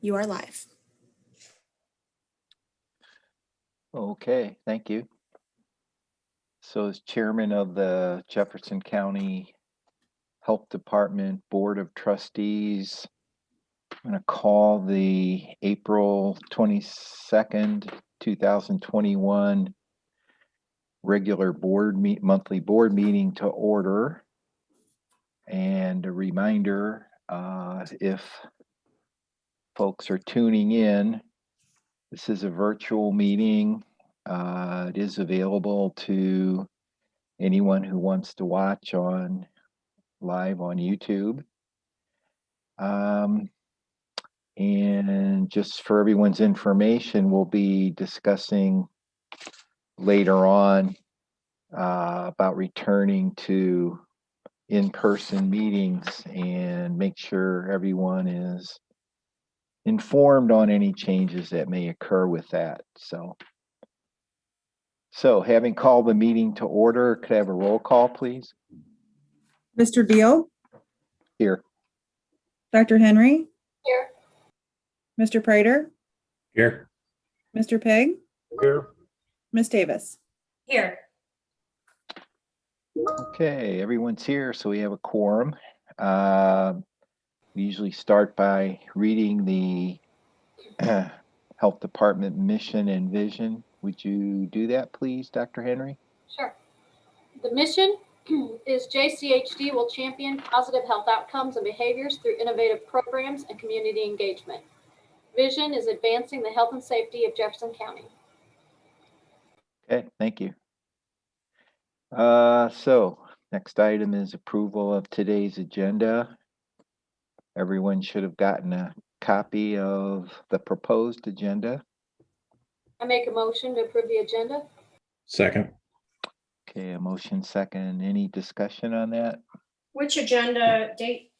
You are live. Okay, thank you. So as chairman of the Jefferson County Health Department Board of Trustees, I'm going to call the April 22nd, 2021 regular monthly board meeting to order. And a reminder, if folks are tuning in, this is a virtual meeting. It is available to anyone who wants to watch live on YouTube. And just for everyone's information, we'll be discussing later on about returning to in-person meetings and make sure everyone is informed on any changes that may occur with that. So having called the meeting to order, could I have a roll call, please? Mr. Deal? Here. Dr. Henry? Here. Mr. Prater? Here. Mr. Pegg? Here. Ms. Davis? Here. Okay, everyone's here, so we have a quorum. We usually start by reading the Health Department mission and vision. Would you do that, please, Dr. Henry? Sure. The mission is JCHD will champion positive health outcomes and behaviors through innovative programs and community engagement. Vision is advancing the health and safety of Jefferson County. Okay, thank you. So next item is approval of today's agenda. Everyone should have gotten a copy of the proposed agenda. I make a motion to approve the agenda. Second. Okay, a motion second. Any discussion on that? Which agenda date?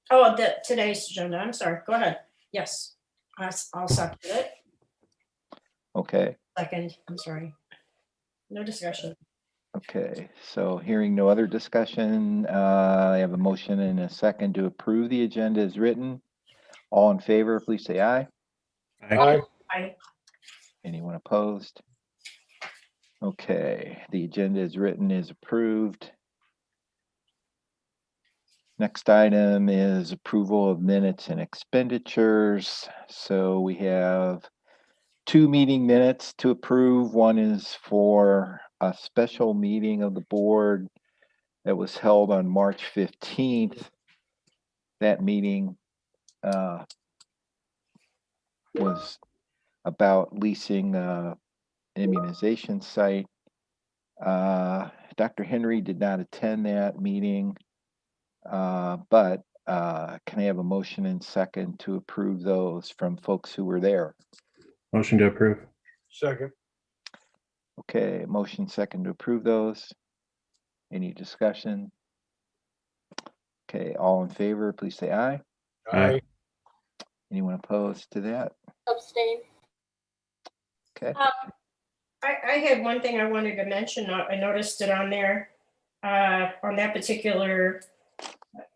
Oh, today's agenda. I'm sorry. Go ahead. Yes, I'll second it. Okay. Second. I'm sorry. No discussion. Okay, so hearing no other discussion, I have a motion and a second to approve the agenda as written. All in favor, please say aye. Aye. Aye. Anyone opposed? Okay, the agenda as written is approved. Next item is approval of minutes and expenditures. So we have 2 meeting minutes to approve. One is for a special meeting of the board that was held on March 15th. That meeting was about leasing immunization site. Dr. Henry did not attend that meeting, but can I have a motion and second to approve those from folks who were there? Motion to approve. Second. Okay, motion second to approve those. Any discussion? Okay, all in favor, please say aye. Aye. Anyone opposed to that? Abstain. Okay. I had one thing I wanted to mention. I noticed it on there, on that particular,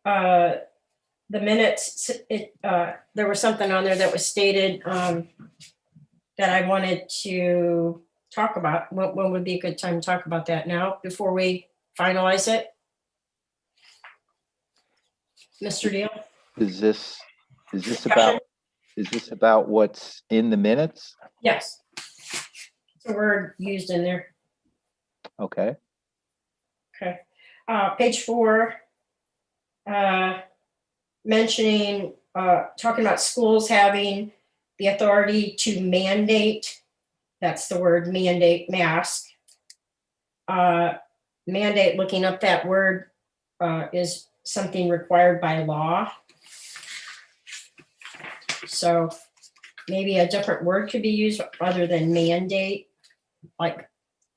the minutes, there was something on there that was stated that I wanted to talk about. When would be a good time to talk about that now before we finalize it? Mr. Deal? Is this about what's in the minutes? Yes. It's a word used in there. Okay. Okay. Page 4, mentioning, talking about schools having the authority to mandate, that's the word mandate, mask. Mandate, looking up that word, is something required by law. So maybe a different word could be used other than mandate, like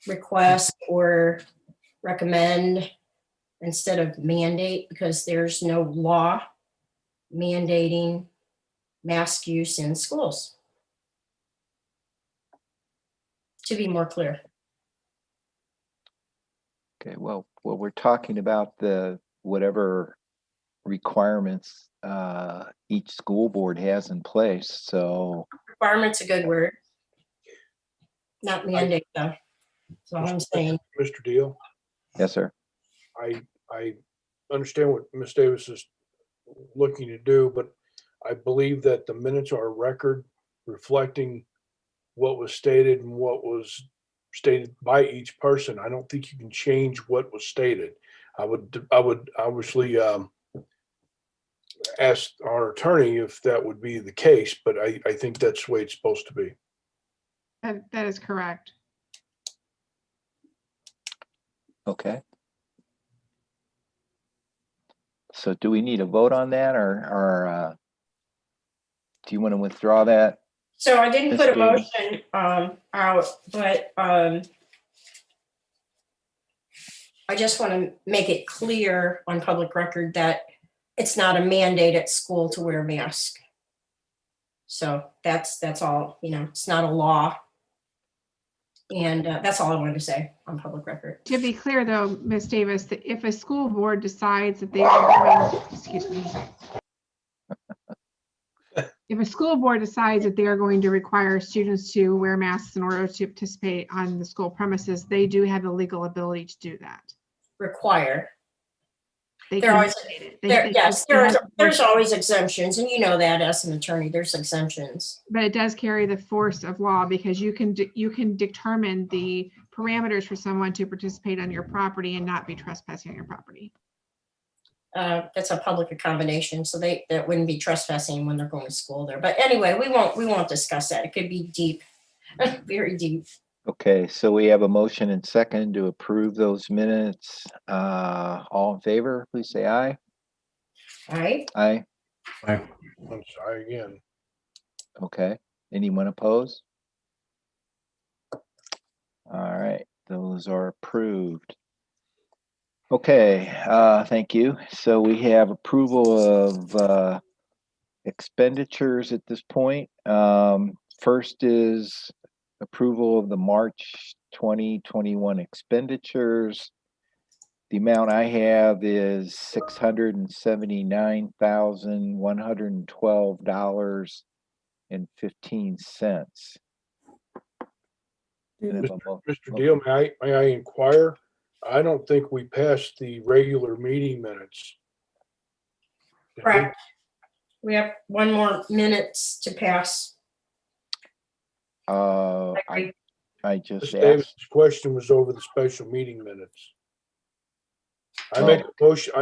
request or recommend instead of mandate, because there's no law mandating mask use in schools. To be more clear. Okay, well, we're talking about the whatever requirements each school board has in place. So Requirement's a good word. Not mandate, though. That's all I'm saying. Mr. Deal, yes, sir. I understand what Ms. Davis is looking to do, but I believe that the minutes are a record reflecting what was stated and what was stated by each person. I don't think you can change what was stated. I would obviously ask our attorney if that would be the case, but I think that's the way it's supposed to be. That is correct. Okay. So do we need a vote on that, or do you want to withdraw that? So I didn't Ms. put a Davis? motion out, but I just want to make it clear on public record that it's not a mandate at school to wear a mask. So that's all, it's not a law. And that's all I wanted to say on public record. To be clear though, Ms. Davis, that if a school board decides that they are going, excuse me. If a school board decides that they are going to require students to wear masks in order to participate on the school premises, they do have the legal ability to do that. Require. They There can are- mandate it. Yes, there's always exemptions, and you know that as an attorney, there's exemptions. But it does carry the force of law because you can determine the parameters for someone to participate on your property and not be trespassing on your property. That's a public accommodation, so that wouldn't be trespassing when they're going to school there. But anyway, we won't discuss that. It could be deep, very deep. Okay, so we have a motion and second to approve those minutes. All in favor, please say aye. All right. Aye. I'm sorry again. Okay. Anyone opposed? All right, those are approved. Okay, thank you. So we have approval of expenditures at this point. First is approval of the March 2021 expenditures. The amount I have is $679,112.15. Mr. Deal, may I inquire? I don't think we passed the regular meeting minutes. Did we? Correct. We have one more minutes to pass. I Agree. just Ms. Davis' asked. question was over the special meeting minutes. I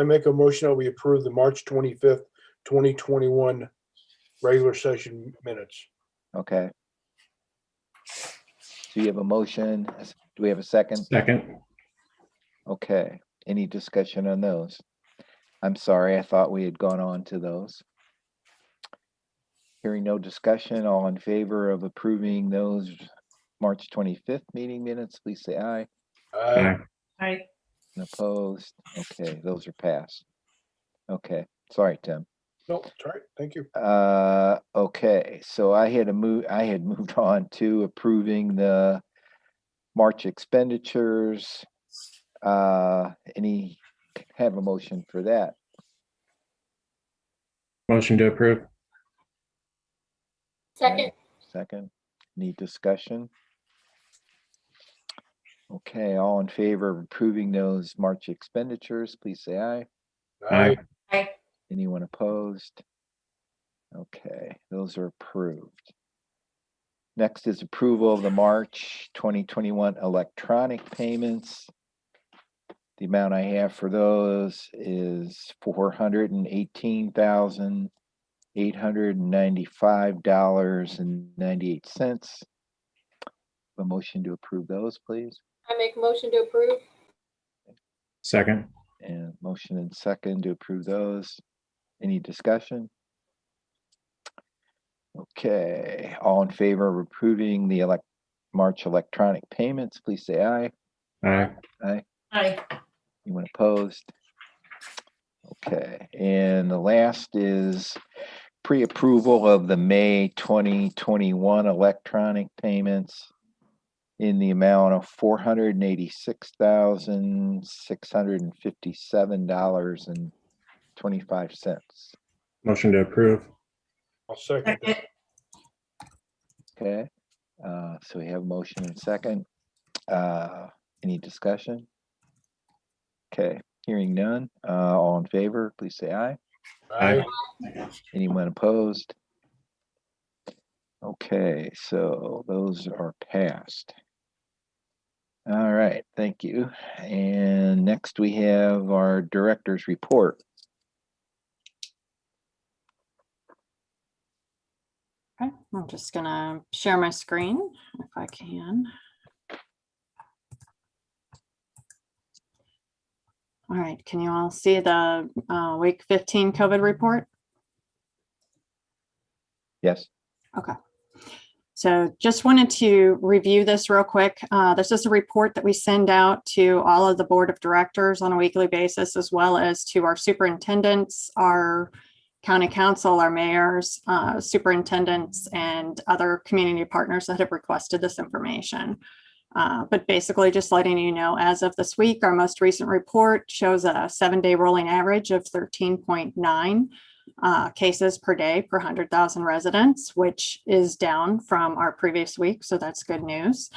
make a motion that we approve the March 25th, 2021 regular session minutes. Okay. So you have a motion. Do we have a second? Second. Okay. Any discussion on those? I'm sorry, I thought we had gone on to those. Hearing no discussion, all in favor of approving those March 25th meeting minutes, please say aye. Aye. Aye. And opposed? Okay, those are passed. Okay, sorry, Tim. No, it's all right. Thank you. Okay, so I had moved on to approving the March expenditures. Have a motion for that? Motion to approve. Second. Second, any discussion? Okay, all in favor of approving those March expenditures, please say aye. Aye. Aye. Anyone opposed? Okay, those are approved. Next is approval of the March 2021 electronic payments. The amount I have for those is $418,895.98. A motion to approve those, please. I make a motion to approve. Second. And motion and second to approve those. Any discussion? Okay, all in favor of approving the March electronic payments, please say aye. Aye. Aye. Aye. Anyone opposed? Okay, and the last is pre-approval of the May 2021 electronic payments in the amount of $486,657.98. $0.25. Motion to approve. I'll second Second. that. Okay, so we have motion and second. Any discussion? Okay, hearing none. All in favor, please say aye. Aye. Anyone opposed? Okay, so those are passed. All right, thank you. And next we have our director's report. Okay, I'm just gonna share my screen if I can. All right, can you all see the week 15 COVID report? Yes. Okay. So just wanted to review this real quick. This is a report that we send out to all of the board of directors on a weekly basis, as well as to our superintendents, our county council, our mayors, superintendents, and other community partners that have requested this information. But basically just letting you know, as of this week, our most recent report shows a 7-day rolling average of 13.9 cases per day per 100,000 residents, which is down from our previous week. So that's good news.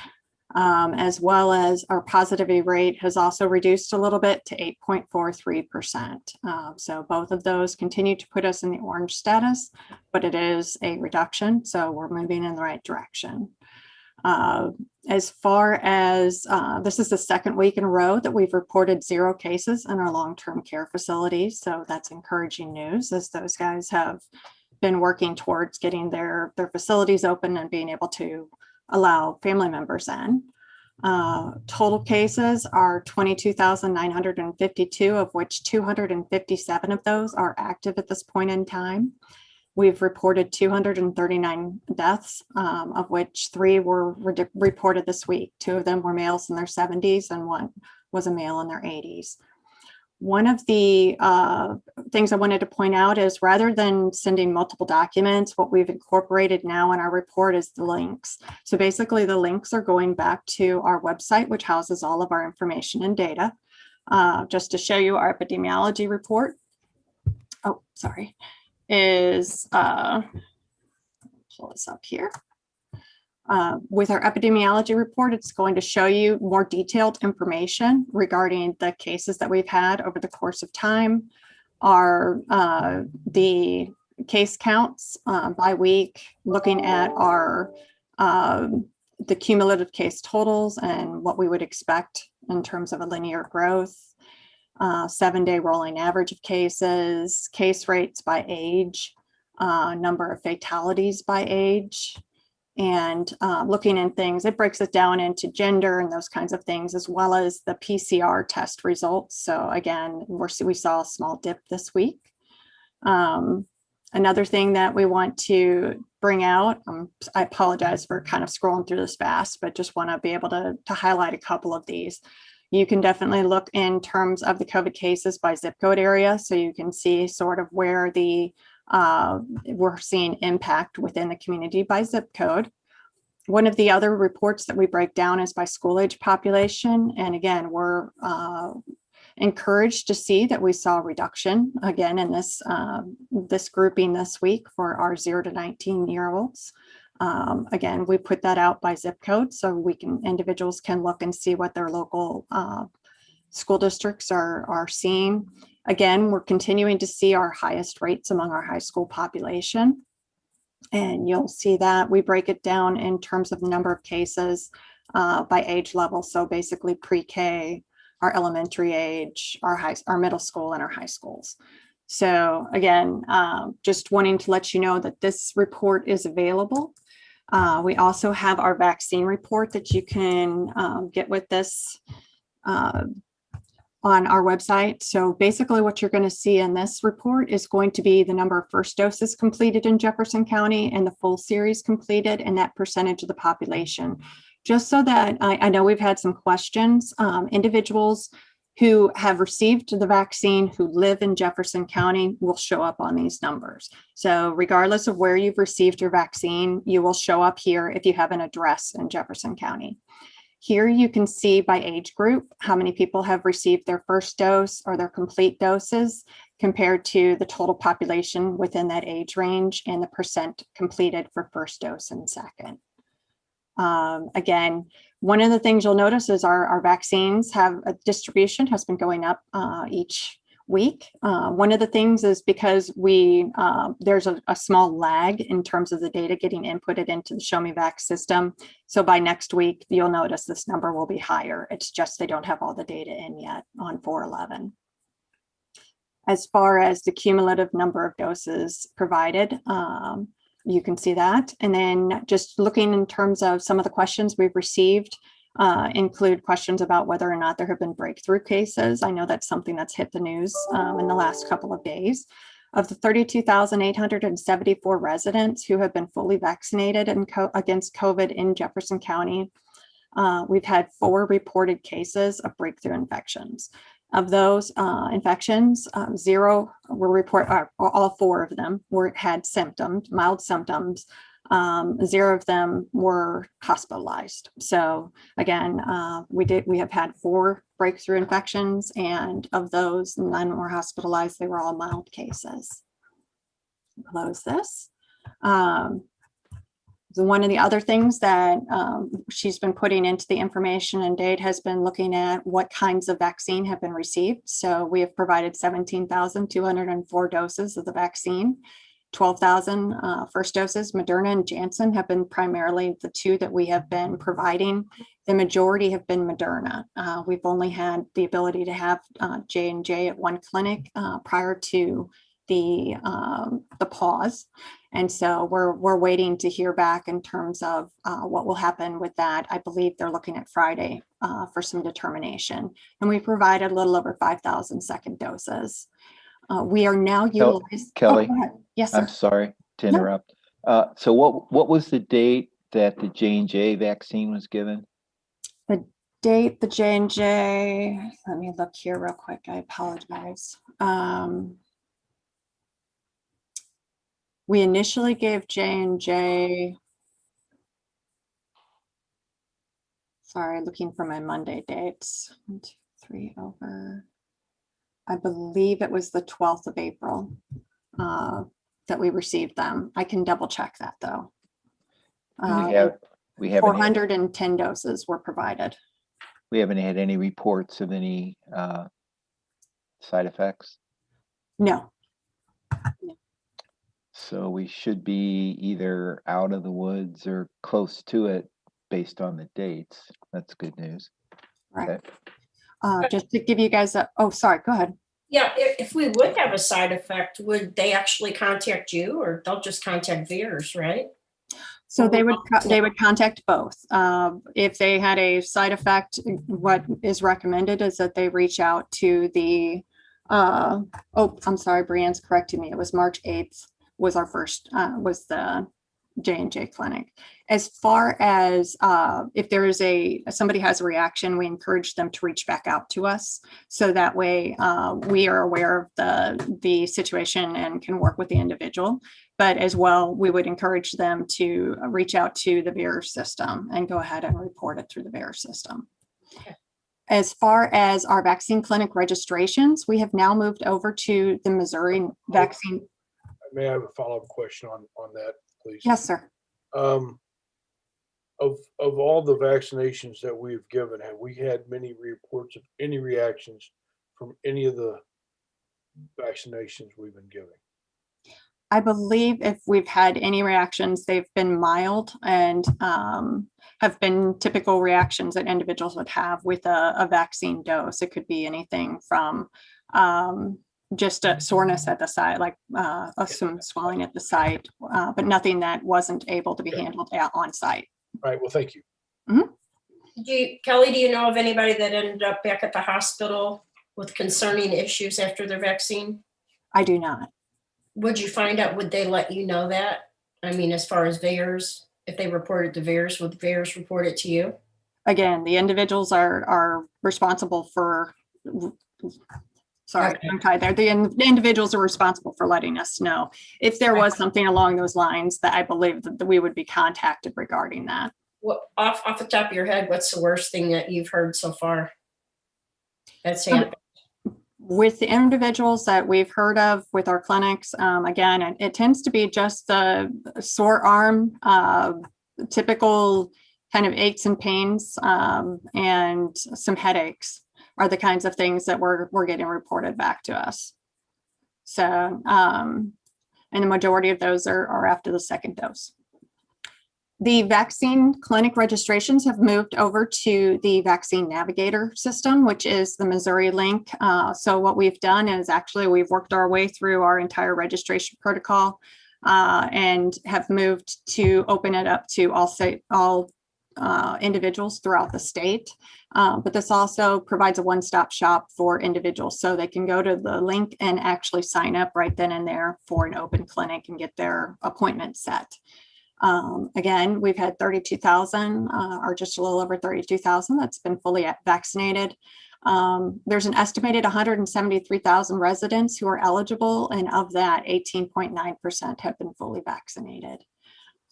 As well as our positivity rate has also reduced a little bit to 8.43%. So both of those continue to put us in the orange status, but it is a reduction. So we're moving in the right direction. As far as this is the second week in a row that we've reported 0 cases in our long-term care facilities. So that's encouraging news, as those guys have been working towards getting their facilities open and being able to allow family members in. Total cases are 22,952, of which 257 of those are active at this point in time. We've reported 239 deaths, of which 3 were reported this week. 2 of them were males in their 70s and 1 was a male in their 80s. One of the things I wanted to point out is, rather than sending multiple documents, what we've incorporated now in our report is the links. So basically the links are going back to our website, which houses all of our information and data. Just to show you our epidemiology report. Oh, sorry. Is pull this up here. With our epidemiology report, it's going to show you more detailed information regarding the cases that we've had over the course of time, the case counts by week, looking at our the cumulative case totals and what we would expect in terms of a linear growth. 7-day rolling average of cases, case rates by age, number of fatalities by age, and looking in things, it breaks it down into gender and those kinds of things, as well as the PCR test results. So again, we saw a small dip this week. Another thing that we want to bring out, I apologize for kind of scrolling through this fast, but just want to be able to highlight a couple of these. You can definitely look in terms of the COVID cases by zip code area. So you can see sort of where we're seeing impact within the community by zip code. One of the other reports that we break down is by school age population. And again, we're encouraged to see that we saw a reduction again in this grouping this week for our 0 to 19-year-olds. Again, we put that out by zip code so individuals can look and see what their local school districts are seeing. Again, we're continuing to see our highest rates among our high school population. And you'll see that we break it down in terms of the number of cases by age level. So basically pre-K, our elementary age, our middle school, and our high schools. So again, just wanting to let you know that this report is available. We also have our vaccine report that you can get with this on our website. So basically what you're going to see in this report is going to be the number of first doses completed in Jefferson County and the full series completed and that percentage of the population. Just so that I know we've had some questions, individuals who have received the vaccine who live in Jefferson County will show up on these numbers. So regardless of where you've received your vaccine, you will show up here if you have an address in Jefferson County. Here you can see by age group how many people have received their first dose or their complete doses. compared to the total population within that age range and the percent completed for first dose and second. Again, one of the things you'll notice is our vaccines have a distribution has been going up each week. One of the things is because there's a small lag in terms of the data getting inputted into the Show Me Vac system. So by next week, you'll notice this number will be higher. It's just they don't have all the data in yet on 4/11. As far as the cumulative number of doses provided, you can see that. And then just looking in terms of some of the questions we've received include questions about whether or not there have been breakthrough cases. I know that's something that's hit the news in the last couple of days. Of the 32,874 residents who have been fully vaccinated against COVID in Jefferson County, we've had 4 reported cases of breakthrough infections. Of those infections, 0 were reported, all 4 of them had symptoms, mild symptoms. 0 of them were hospitalized. So again, we have had 4 breakthrough infections, and of those, none were hospitalized. They were all mild cases. Close this. One of the other things that she's been putting into the information, and Dade has been looking at what kinds of vaccine have been received. So we have provided 17,204 doses of the vaccine. 12,000 first doses. Moderna and Janssen have been primarily the 2 that we have been providing. The majority have been Moderna. We've only had the ability to have J&J at 1 clinic prior to the pause. And so we're waiting to hear back in terms of what will happen with that. I believe they're looking at Friday for some determination. And we provided a little over 5,000 second doses. We are now utilizing. Kelly, yes, sir. I'm sorry to interrupt. So what was the date that the J&J vaccine was given? The date, the J&J, let me look here real quick. I apologize. We initially gave J&J, sorry, looking for my Monday dates. 1, 2, 3 over. I believe it was the 12th of April that we received them. I can double check that though. We haven't 410 doses were provided. We haven't had any reports of any side effects. No. So we should be either out of the woods or close to it based on the dates. That's good news. Right. Okay. Just to give you guys oh, sorry, go ahead. Yeah, if we would have a side effect, would they actually contact you, or they'll just contact VAERS, right? So they would contact both. If they had a side effect, what is recommended is that they reach out to the, oh, I'm sorry, Brianne's correcting me. It was March 8th was our first, was the J&J clinic. As far as if there is somebody has a reaction, we encourage them to reach back out to us. So that way we are aware of the situation and can work with the individual. But as well, we would encourage them to reach out to the VAERS system and go ahead and report it through the VAERS system. Okay. As far as our vaccine clinic registrations, we have now moved over to the Missouri vaccine. May I have a follow-up question on that, please? Yes, sir. Of all the vaccinations that we've given, have we had many reports of any reactions from any of the vaccinations we've been giving? I believe if we've had any reactions, they've been mild and have been typical reactions that individuals would have with a vaccine dose. It could be anything from just a soreness at the site, like some swelling at the site, but nothing that wasn't able to be handled on site. All right, well, thank you. Mm-hmm. Kelly, do you know of anybody that ended up back at the hospital with concerning issues after their vaccine? I do not. Would you find out, would they let you know that? I mean, as far as VAERS, if they reported to VAERS, would VAERS report it to you? Again, the individuals are responsible for, sorry, I'm tied there. The individuals are responsible for letting us know. If there was something along those lines, that I believe that we would be contacted regarding that. Well, off the top of your head, what's the worst thing that you've heard so far that's happened? With the individuals that we've heard of with our clinics, again, it tends to be just a sore arm, typical kind of aches and pains, and some headaches are the kinds of things that we're getting reported back to us. So, and the majority of those are after the second dose. The vaccine clinic registrations have moved over to the Vaccine Navigator system, which is the Missouri link. So what we've done is actually we've worked our way through our entire registration protocol and have moved to open it up to all individuals throughout the state. But this also provides a one-stop shop for individuals, so they can go to the link and actually sign up right then and there for an open clinic and get their appointment set. Again, we've had 32,000 or just a little over 32,000 that's been fully vaccinated. There's an estimated 173,000 residents who are eligible, and of that, 18.9% have been fully vaccinated.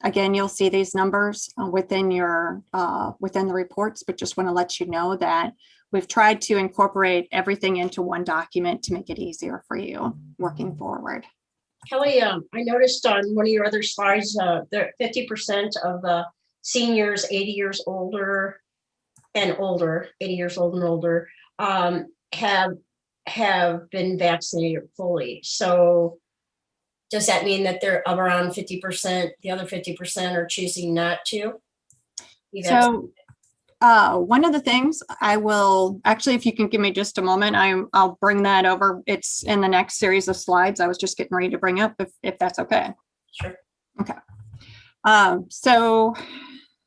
Again, you'll see these numbers within the reports, but just want to let you know that we've tried to incorporate everything into one document to make it easier for you working forward. Kelly, I noticed on one of your other slides, that 50% of the seniors 80 years older and older, 80 years old and older, have been vaccinated fully. So does that mean that they're around 50%, the other 50% are choosing not to? So one of the things I will actually, if you can give me just a moment, I'll bring that over. It's in the next series of slides. I was just getting ready to bring up if that's okay. Sure. Okay. So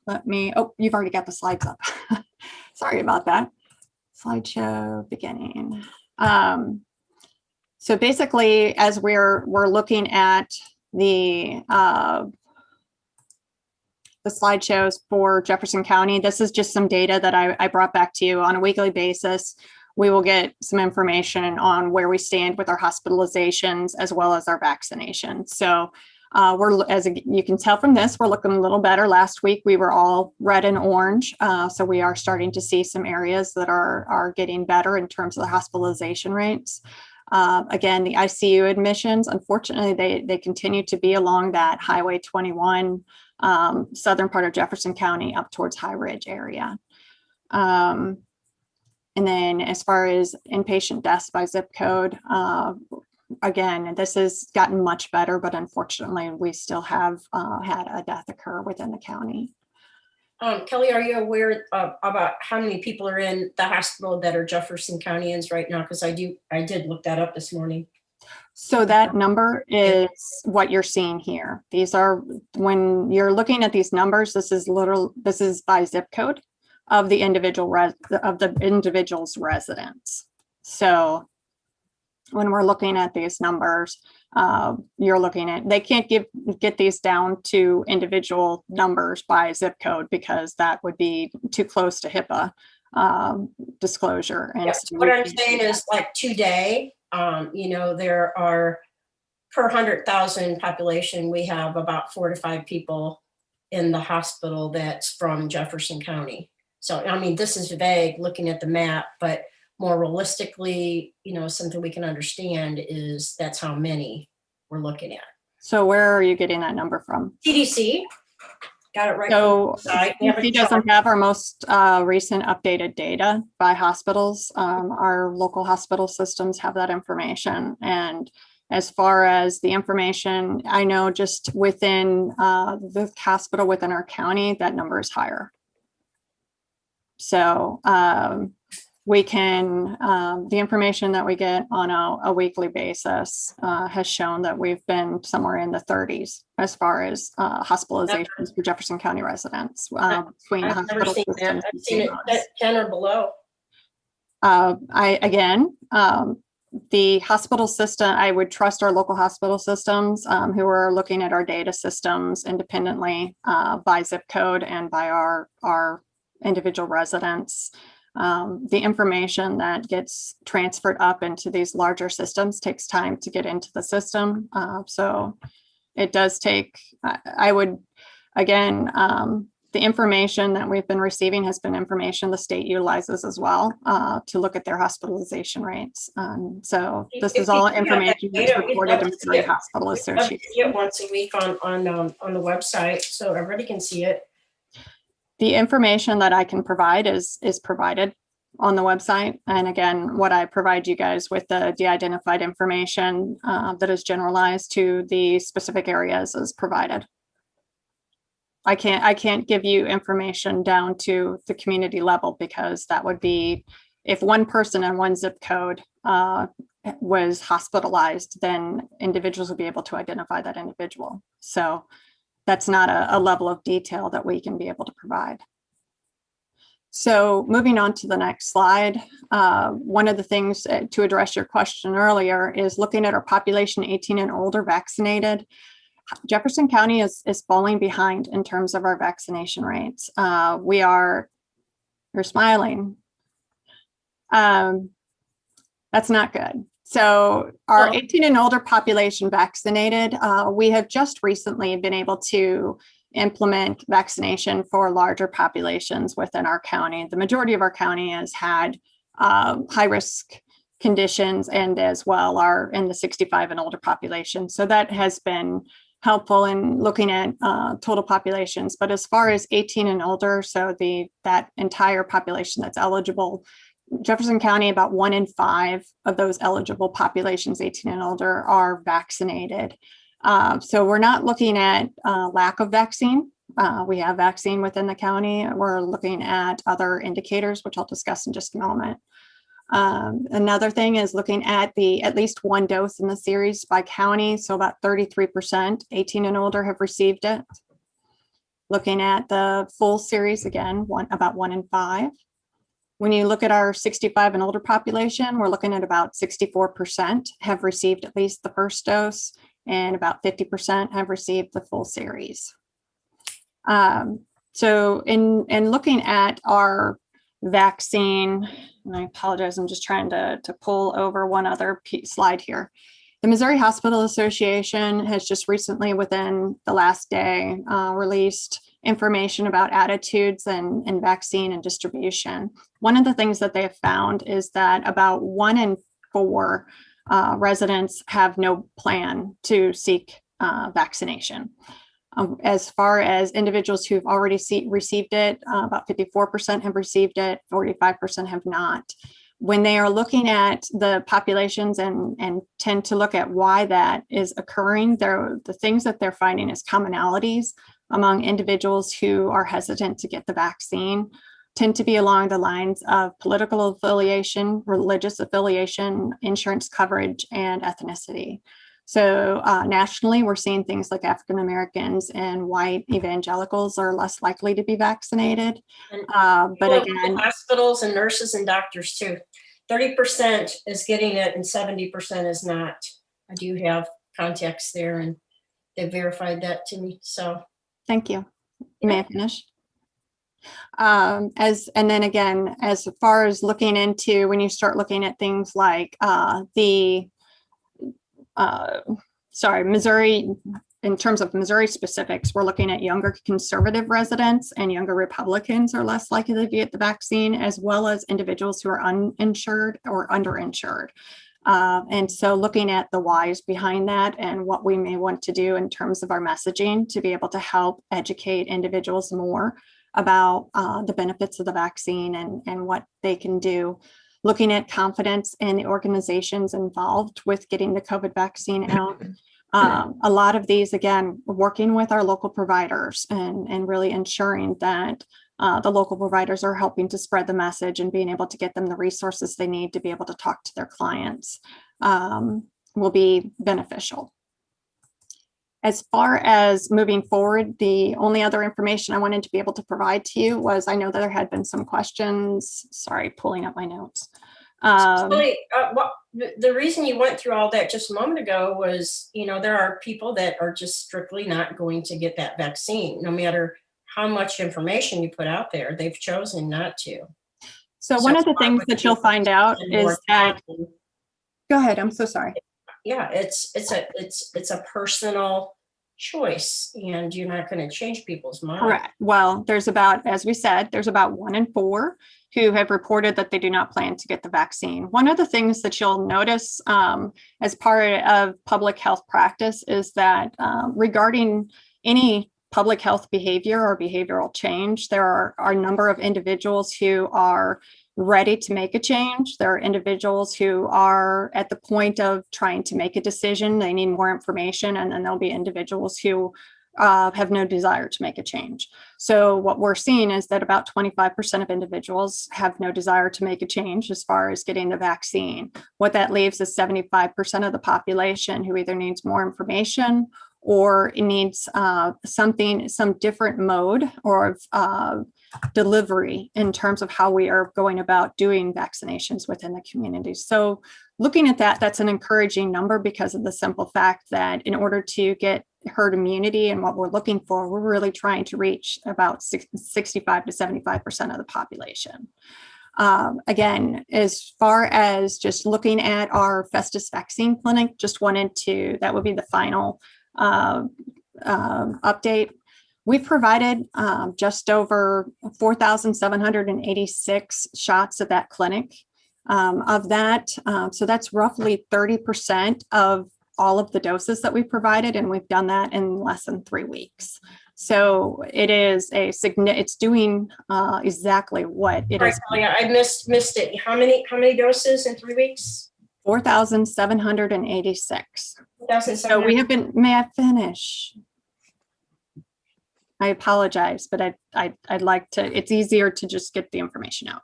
let me, oh, you've already got the slides up. Sorry about that. Slideshow beginning. So basically, as we're looking at the slideshows for Jefferson County, this is just some data that I brought back to you on a weekly basis. We will get some information on where we stand with our hospitalizations as well as our vaccinations. So as you can tell from this, we're looking a little better. Last week, we were all red and orange. So we are starting to see some areas that are getting better in terms of the hospitalization rates. Again, the ICU admissions, unfortunately, they continue to be along that Highway 21, southern part of Jefferson County up towards High Ridge area. And then as far as inpatient deaths by zip code, again, this has gotten much better, but unfortunately, we still have had a death occur within the county. Kelly, are you aware about how many people are in the hospital that are Jefferson Countyans right now? Because I did look that up this morning. So that number is what you're seeing here. These are, when you're looking at these numbers, this is by zip code of the individual's residence. So when we're looking at these numbers, you're looking at, they can't get these down to individual numbers by zip code because that would be too close to HIPAA disclosure. And Yes, so what I'm saying is like today, there are per 100,000 population, we have about 4 to 5 people in the hospital that's from Jefferson County. So, I mean, this is vague looking at the map, but more realistically, something we can understand is that's how many we're looking at. So where are you getting that number from? CDC, got it right. So CDC doesn't have our most recent updated data by hospitals. Our local hospital systems have that information. And as far as the information, I know just within the hospital within our county, that number is higher. So we can, the information that we get on a weekly basis has shown that we've been somewhere in the 30s as far as hospitalizations for Jefferson County residents. Between the hospital systems. I've seen it at 10 or below. The hospital system, I would trust our local hospital systems who are looking at our data systems independently by zip code and by our individual residents. The information that gets transferred up into these larger systems takes time to get into the system. So it does take, I would, again, the information that we've been receiving has been information the state utilizes as well to look at their hospitalization rates. So this is all information that's reported to Missouri Hospital Association. Get once a week on the website so everybody can see it. The information that I can provide is provided on the website. And again, what I provide you guys with the de-identified information that is generalized to the specific areas is provided. I can't give you information down to the community level because that would be, if one person in one zip code was hospitalized, then individuals would be able to identify that individual. So that's not a level of detail that we can be able to provide. So moving on to the next slide, one of the things to address your question earlier is looking at our population 18 and older vaccinated. Jefferson County is falling behind in terms of our vaccination rates. You're smiling. That's not good. So our 18 and older population vaccinated, we have just recently been able to implement vaccination for larger populations within our county. The majority of our county has had high risk conditions and as well are in the 65 and older population. So that has been helpful in looking at total populations. But as far as 18 and older, so that entire population that's eligible, Jefferson County, about 1 in 5 of those eligible populations, 18 and older, are vaccinated. So we're not looking at lack of vaccine. We have vaccine within the county. We're looking at other indicators, which I'll discuss in just a moment. Another thing is looking at at least one dose in the series by county. So about 33%, 18 and older, have received it. Looking at the full series, again, about 1 in 5. When you look at our 65 and older population, we're looking at about 64% have received at least the first dose, and about 50% have received the full series. So in looking at our vaccine, and I apologize, I'm just trying to pull over one other slide here. The Missouri Hospital Association has just recently, within the last day, released information about attitudes and vaccine and distribution. One of the things that they have found is that about 1 in 4 residents have no plan to seek vaccination. As far as individuals who've already received it, about 54% have received it, 45% have not. When they are looking at the populations and tend to look at why that is occurring, the things that they're finding as commonalities among individuals who are hesitant to get the vaccine tend to be along the lines of political affiliation, religious affiliation, insurance coverage, and ethnicity. So nationally, we're seeing things like African Americans and white evangelicals are less likely to be vaccinated. But again, hospitals and nurses and doctors too. 30% is getting it and 70% is not. I do have contacts there and they verified that to me. So thank you. May I finish? And then again, as far as looking into when you start looking at things like Missouri, in terms of Missouri specifics, we're looking at younger conservative residents and younger Republicans are less likely to get the vaccine, as well as individuals who are uninsured or underinsured. And so looking at the whys behind that and what we may want to do in terms of our messaging to be able to help educate individuals more about the benefits of the vaccine and what they can do. Looking at confidence in the organizations involved with getting the COVID vaccine out. A lot of these, again, working with our local providers and really ensuring that the local providers are helping to spread the message and being able to get them the resources they need to be able to talk to their clients will be beneficial. As far as moving forward, the only other information I wanted to be able to provide to you was, I know that there had been some questions. Sorry, pulling up my notes. The reason you went through all that just a moment ago was, there are people that are just strictly not going to get that vaccine, no matter how much information you put out there. They've chosen not to. So one of the things that you'll find out is that, go ahead, I'm so sorry. Yeah, it's a personal choice and you're not going to change people's mind. Correct. Well, there's about, as we said, there's about 1 in 4 who have reported that they do not plan to get the vaccine. One of the things that you'll notice as part of public health practice is that regarding any public health behavior or behavioral change, there are a number of individuals who are ready to make a change. There are individuals who are at the point of trying to make a decision. They need more information, and then there'll be individuals who have no desire to make a change. So what we're seeing is that about 25% of individuals have no desire to make a change as far as getting the vaccine. What that leaves is 75% of the population who either needs more information or it needs some different mode or delivery in terms of how we are going about doing vaccinations within the community. So looking at that, that's an encouraging number because of the simple fact that in order to get herd immunity and what we're looking for, we're really trying to reach about 65 to 75% of the population. Again, as far as just looking at our Festus vaccine clinic, just wanted to, that would be the final update. We've provided just over 4,786 shots at that clinic. Of that, so that's roughly 30% of all of the doses that we provided, and we've done that in less than 3 weeks. So it is it's doing exactly what it is. I missed it. How many doses in 3 weeks? 4,786. So we have been, may I finish? I apologize, but I'd like to, it's easier to just get the information out.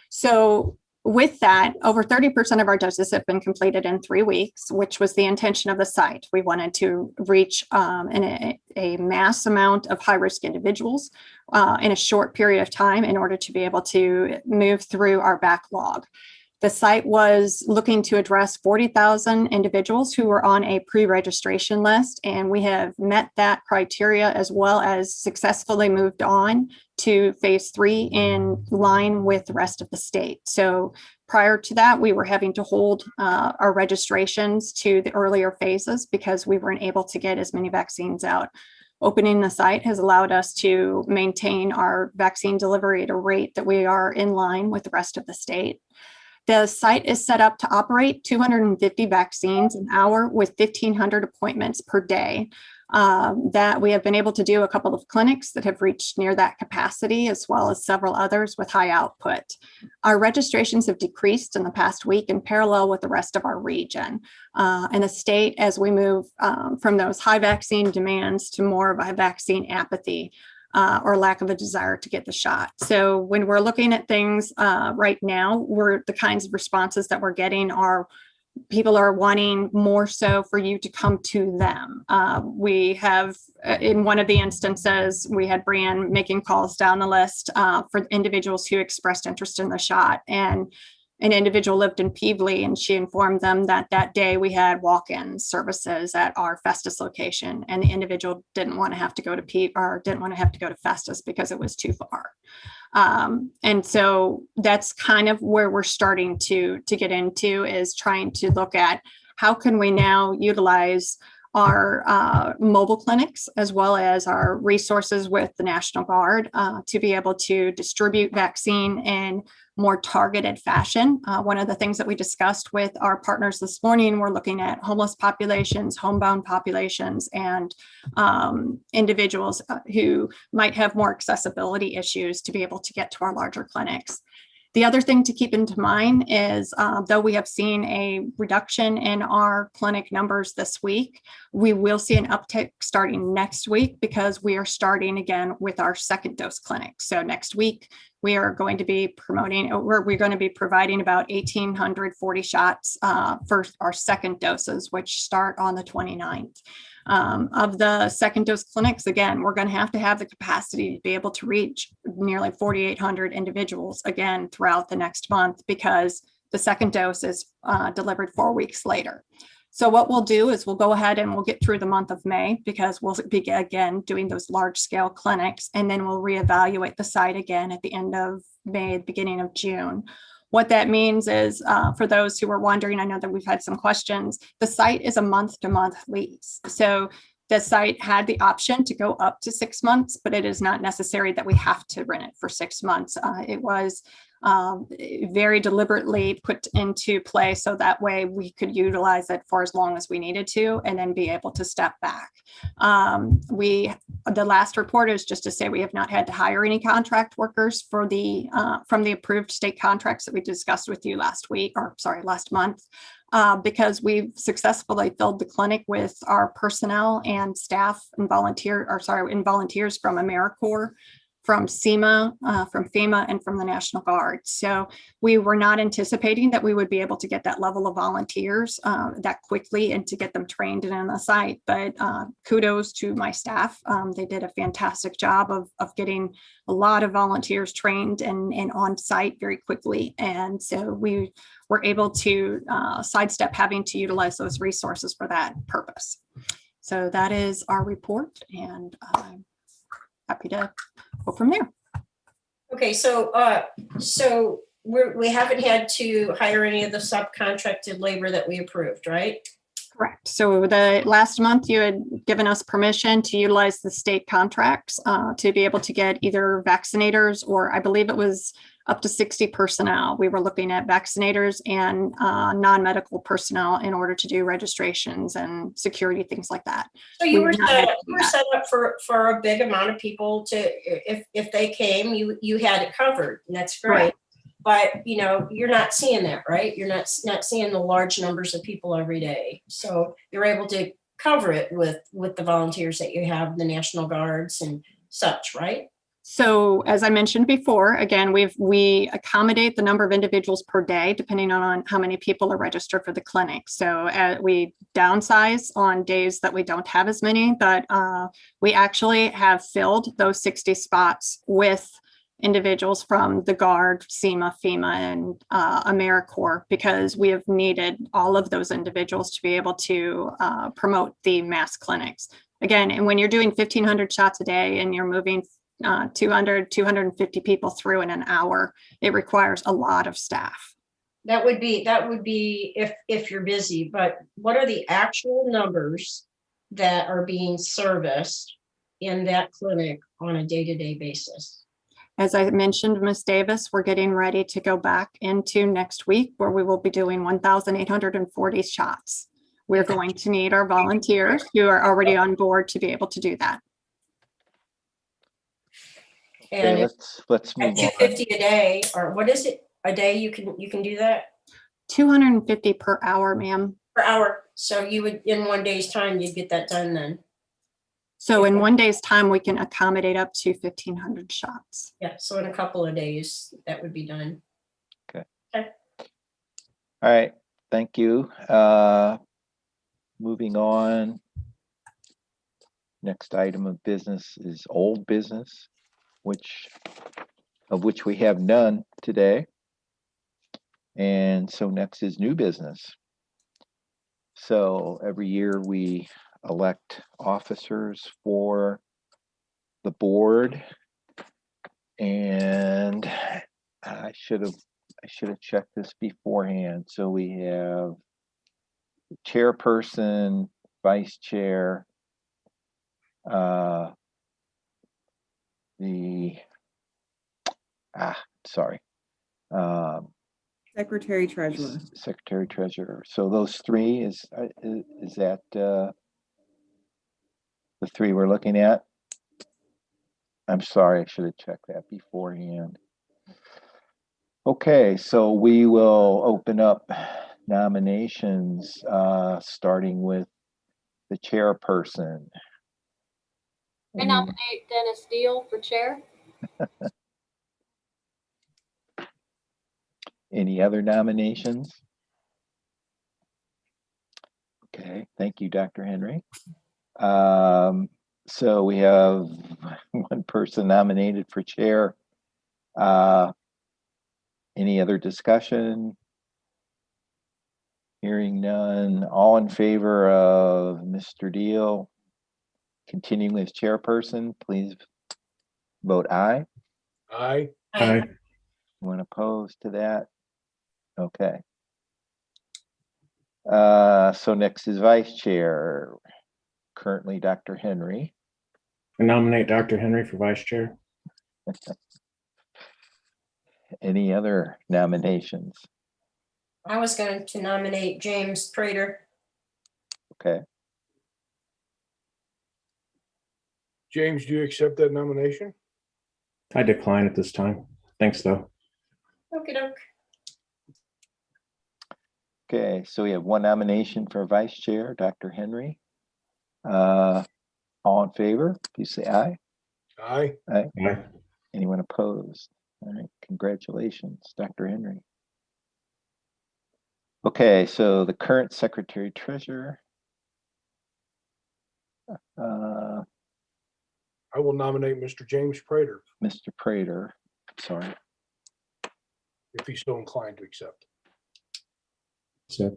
So with that, over 30% of our doses have been completed in 3 weeks, which was the intention of the site. We wanted to reach a mass amount of high-risk individuals in a short period of time in order to be able to move through our backlog. The site was looking to address 40,000 individuals who were on a pre-registration list, and we have met that criteria as well as successfully moved on to phase 3 in line with the rest of the state. So prior to that, we were having to hold our registrations to the earlier phases because we weren't able to get as many vaccines out. Opening the site has allowed us to maintain our vaccine delivery at a rate that we are in line with the rest of the state. The site is set up to operate 250 vaccines an hour with 1,500 appointments per day. That we have been able to do a couple of clinics that have reached near that capacity, as well as several others with high output. Our registrations have decreased in the past week in parallel with the rest of our region. And the state, as we move from those high vaccine demands to more of a vaccine apathy, or lack of a desire to get the shot. So when we're looking at things right now, the kinds of responses that we're getting are people are wanting more so for you to come to them. We have, in one of the instances, we had Brianne making calls down the list for individuals who expressed interest in the shot. And an individual lived in Peevely, and she informed them that that day we had walk-in services at our Festus location, and the individual didn't want to have to go to Festus because it was too far. And so that's kind of where we're starting to get into, is trying to look at how can we now utilize our mobile clinics as well as our resources with the National Guard to be able to distribute vaccine in more targeted fashion. One of the things that we discussed with our partners this morning, we're looking at homeless populations, homebound populations, and individuals who might have more accessibility issues to be able to get to our larger clinics. The other thing to keep in mind is, though we have seen a reduction in our clinic numbers this week, we will see an uptick starting next week because we are starting again with our second dose clinic. So next week, we are going to be we're going to be providing about 1,840 shots for our second doses, which start on the 29th. Of the second dose clinics, again, we're going to have the capacity to be able to reach nearly 4,800 individuals again throughout the next month because the second dose is delivered 4 weeks later. So what we'll do is we'll go ahead and we'll get through the month of May because we'll be again doing those large scale clinics, and then we'll reevaluate the site again at the end of May, beginning of June. What that means is, for those who are wondering, I know that we've had some questions, the site is a month-to-month lease. So The site had the option to go up to 6 months, but it is not necessary that we have to rent it for 6 months. It was very deliberately put into play so that way we could utilize it for as long as we needed to and then be able to step back. The last report is just to say we have not had to hire any contract workers for the from the approved state contracts that we discussed with you last month. Because we've successfully filled the clinic with our personnel and staff and volunteers from AmeriCorps, from SEMA, from FEMA, and from the National Guard. So we were not anticipating that we would be able to get that level of volunteers that quickly and to get them trained and on the site. But kudos to my staff. They did a fantastic job of getting a lot of volunteers trained and on site very quickly. And so we were able to sidestep having to utilize those resources for that purpose. So that is our report, and I'm happy to go from there. Okay, so we haven't had to hire any of the subcontracted labor that we approved, right? Correct. So the last month you had given us permission to utilize the state contracts to be able to get either vaccinators, or I believe it was up to 60 personnel. We were looking at vaccinators and non-medical personnel in order to do registrations and security, things like that. So you were set up for a big amount of people to, if they came, you had it covered, and that's great. Right. But you're not seeing that, right? You're not seeing the large numbers of people every day. So you're able to cover it with the volunteers that you have, the National Guards and such, right? So as I mentioned before, again, we accommodate the number of individuals per day, depending on how many people are registered for the clinic. So we downsize on days that we don't have as many, but we actually have filled those 60 spots with individuals from the Guard, SEMA, FEMA, and AmeriCorps, because we have needed all of those individuals to be able to promote the mass clinics. Again, and when you're doing 1,500 shots a day and you're moving 250 people through in an hour, it requires a lot of staff. That would be if you're busy, but what are the actual numbers that are being serviced in that clinic on a day-to-day basis? As I mentioned, Ms. Davis, we're getting ready to go back into next week where we will be doing 1,840 shots. We're going to need our volunteers who are already on board to be able to do that. And Okay, let's move at on. 250 a day, or what is it a day? You can do that 250 per hour, ma'am. per hour. So you would, in one day's time, you'd get that done then. So in one day's time, we can accommodate up to 1,500 shots. Yeah. So in a couple of days, that would be done. All right, thank you. Moving on. Next item of business is old business, of which we have none today. And so next is new business. So every year we elect officers for the board, and I should have checked this beforehand. So we have chairperson, vice chair, Secretary Treasurer. Secretary Treasurer. So those three is that the three we're looking at? I'm sorry, I should have checked that beforehand. Okay, so we will open up nominations, starting with the chairperson. I nominate Dennis Deal for chair. Any other nominations? Okay, thank you, Dr. Henry. So we have one person nominated for chair. Any other discussion? Hearing none. All in favor of Mr. Deal continuing as chairperson, please vote aye. Aye. Aye. Anyone opposed to that? Okay. So next is vice chair. currently Dr. Henry. I nominate Dr. Henry for vice chair. Any other nominations? I was going to nominate James Prater. Okay, James, do you accept that nomination? I decline at this time. Thanks, though. Okey doke. okay, so we have one nomination for vice chair, Dr. Henry. All in favor, please say aye. Aye. Aye. Aye. Anyone opposed? All right, congratulations, Dr. Henry. Okay, so the current secretary treasurer. I will nominate Mr. James Prater Mr. Prater, sorry. if he's so inclined to accept. So,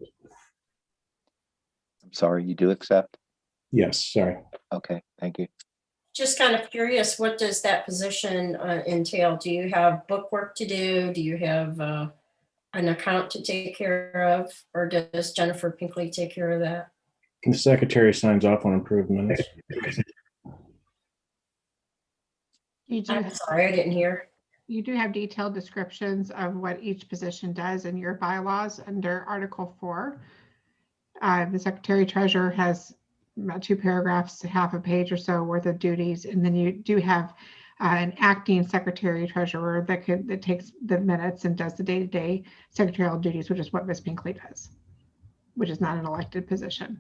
I'm sorry, you do accept? yes, sorry. Okay, thank you. Just kind of curious, what does that position entail? Do you have book work to do? Do you have an account to take care of? Or does Jennifer Pinkley take care of that? The secretary signs off on improvements. I'm sorry, I didn't hear. You do have detailed descriptions of what each position does in your bylaws under Article 4. The Secretary Treasurer has about 2 paragraphs, half a page or so worth of duties, and then you do have an acting Secretary Treasurer that takes the minutes and does the day-to-day secretarial duties, which is what Ms. Pinkley does, which is not an elected position.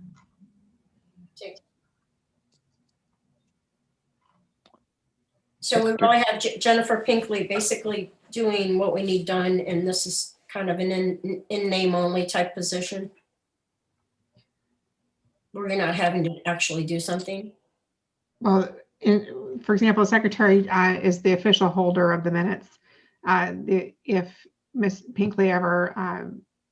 So we really have Jennifer Pinkley basically doing what we need done, and this is kind of an in name only type position. Where you're not having to actually do something. Well, for example, the secretary is the official holder of the minutes. If Ms. Pinkley ever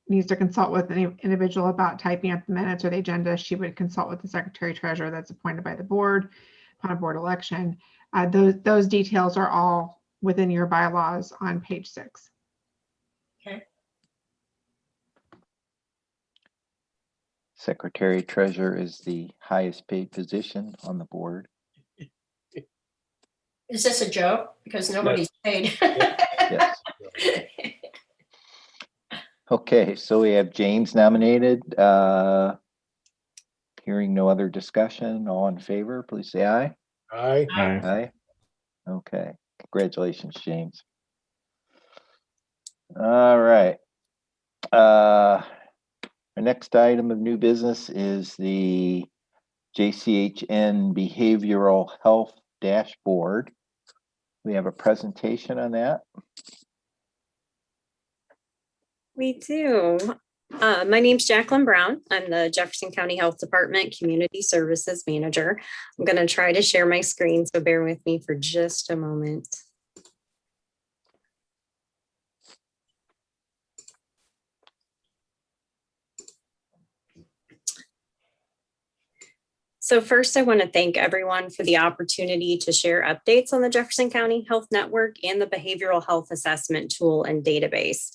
needs to consult with any individual about typing up the minutes or the agenda, she would consult with the secretary treasurer that's appointed by the board upon a board election. Those details are all within your bylaws on page 6. Okay. Secretary treasurer is the highest paid position on the board. Is this a joke? Because nobody's paid. Yes. Okay, so we have James nominated. Hearing no other discussion, all in favor, please say aye. Aye. Aye. Aye. Okay, congratulations, James. All right. Our next item of new business is the JCHN Behavioral Health Dashboard. We have a presentation on that. We do. My name's Jacqueline Brown. I'm the Jefferson County Health Department Community Services Manager. I'm going to try to share my screen, so bear with me for just a moment. So first, I want to thank everyone for the opportunity to share updates on the Jefferson County Health Network and the Behavioral Health Assessment Tool and Database.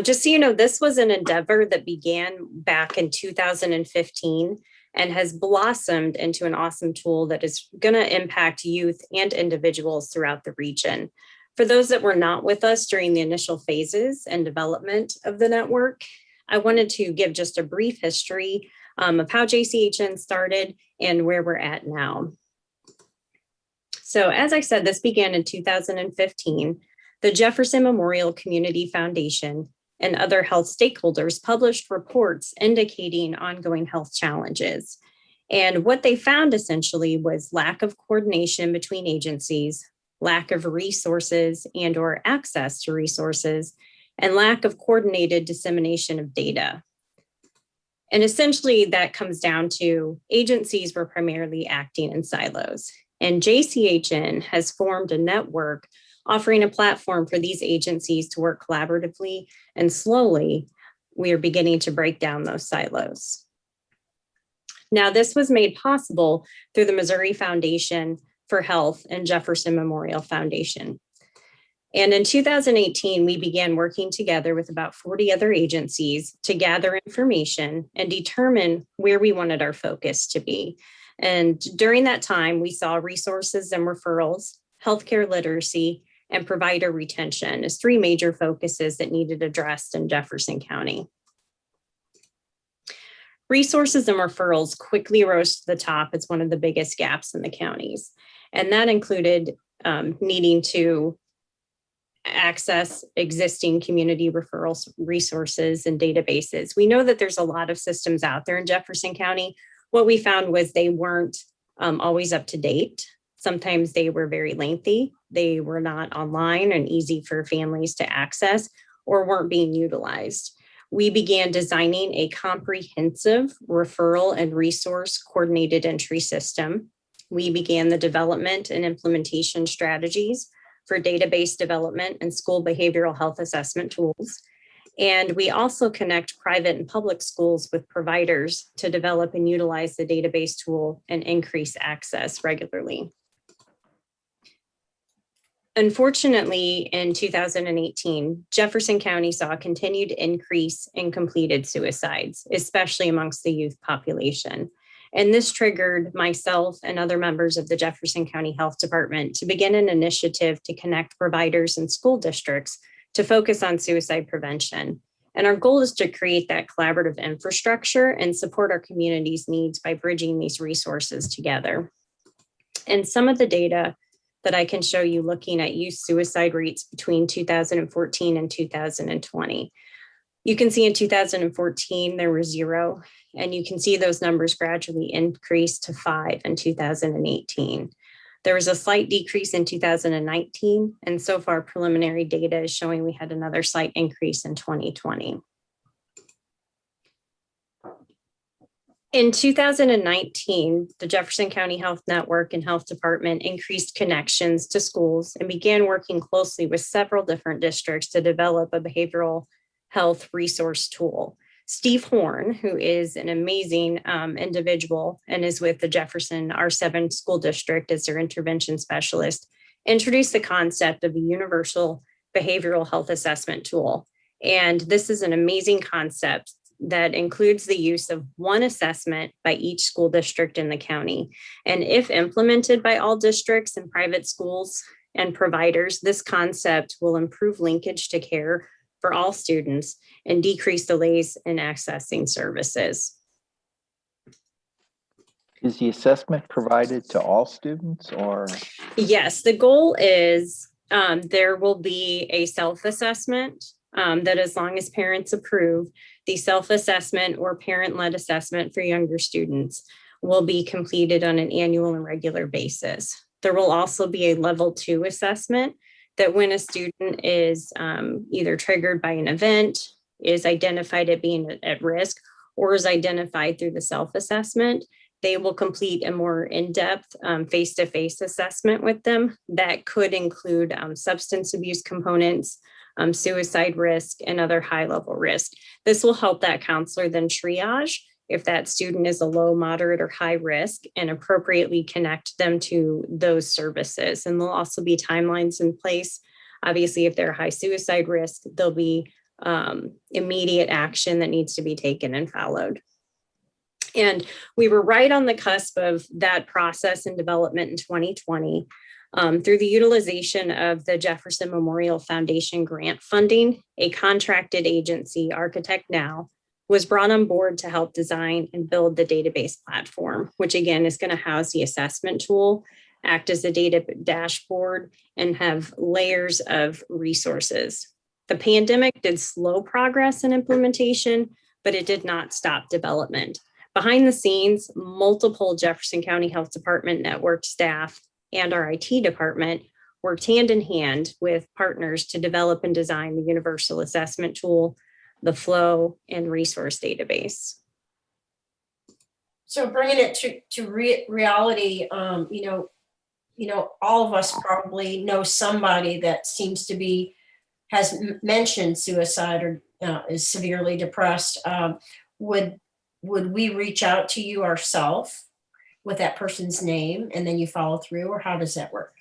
Just so you know, this was an endeavor that began back in 2015 and has blossomed into an awesome tool that is going to impact youth and individuals throughout the region. For those that were not with us during the initial phases and development of the network, I wanted to give just a brief history of how JCHN started and where we're at now. So as I said, this began in 2015. The Jefferson Memorial Community Foundation and other health stakeholders published reports indicating ongoing health challenges. And what they found essentially was lack of coordination between agencies, lack of resources and or access to resources, and lack of coordinated dissemination of data. And essentially that comes down to agencies were primarily acting in silos. And JCHN has formed a network offering a platform for these agencies to work collaboratively, and slowly we are beginning to break down those silos. Now, this was made possible through the Missouri Foundation for Health and Jefferson Memorial Foundation. And in 2018, we began working together with about 40 other agencies to gather information and determine where we wanted our focus to be. And during that time, we saw resources and referrals, healthcare literacy, and provider retention as three major focuses that needed addressed in Jefferson County. Resources and referrals quickly rose to the top as one of the biggest gaps in the counties. And that included needing to access existing community referrals resources and databases. We know that there's a lot of systems out there in Jefferson County. What we found was they weren't always up to date. Sometimes they were very lengthy. They were not online and easy for families to access or weren't being utilized. We began designing a comprehensive referral and resource coordinated entry system. We began the development and implementation strategies for database development and school behavioral health assessment tools. And we also connect private and public schools with providers to develop and utilize the database tool and increase access regularly. Unfortunately, in 2018, Jefferson County saw a continued increase in completed suicides, especially amongst the youth population. And this triggered myself and other members of the Jefferson County Health Department to begin an initiative to connect providers and school districts to focus on suicide prevention. And our goal is to create that collaborative infrastructure and support our community's needs by bridging these resources together. And some of the data that I can show you looking at youth suicide rates between 2014 and 2020. You can see in 2014, there were 0, and you can see those numbers gradually increased to 5 in 2018. There was a slight decrease in 2019, and so far preliminary data is showing we had another slight increase in 2020. In 2019, the Jefferson County Health Network and Health Department increased connections to schools and began working closely with several different districts to develop a behavioral health resource tool. Steve Horn, who is an amazing individual and is with the Jefferson R7 school district as their intervention specialist, introduced the concept of a universal behavioral health assessment tool. And this is an amazing concept that includes the use of one assessment by each school district in the county. And if implemented by all districts and private schools and providers, this concept will improve linkage to care for all students and decrease delays in accessing services. Is the assessment provided to all students or? Yes, the goal is there will be a self-assessment that as long as parents approve, the self-assessment or parent-led assessment for younger students will be completed on an annual and regular basis. There will also be a level 2 assessment that when a student is either triggered by an event, is identified at being at risk, or is identified through the self-assessment, they will complete a more in-depth face-to-face assessment with them that could include substance abuse components, suicide risk, and other high-level risk. This will help that counselor then triage if that student is a low, moderate, or high risk and appropriately connect them to those services. And there'll also be timelines in place. Obviously, if they're high suicide risk, there'll be immediate action that needs to be taken and followed. And we were right on the cusp of that process and development in 2020. Through the utilization of the Jefferson Memorial Foundation grant funding, a contracted agency, Architect Now, was brought on board to help design and build the database platform, which again is going to house the assessment tool, act as a data dashboard, and have layers of resources. The pandemic did slow progress in implementation, but it did not stop development. Behind the scenes, multiple Jefferson County Health Department network staff and our IT department worked hand in hand with partners to develop and design the universal assessment tool, the flow and resource database. So bringing it to reality, all of us probably know somebody that seems to be, has mentioned suicide or is severely depressed. Would we reach out to you ourselves with that person's name and then you follow through, or how does that work?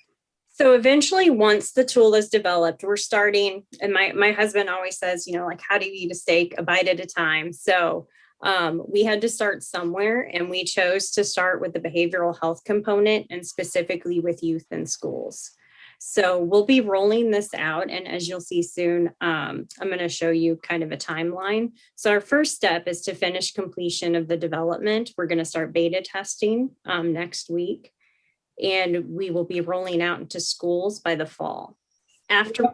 So eventually, once the tool is developed, we're starting, and my husband always says, like, how do you eat a steak? A bite at a time. So We had to start somewhere, and we chose to start with the behavioral health component and specifically with youth in schools. So we'll be rolling this out, and as you'll see soon, I'm going to show you kind of a timeline. So our first step is to finish completion of the development. We're going to start beta testing next week, and we will be rolling out into schools by the fall. After,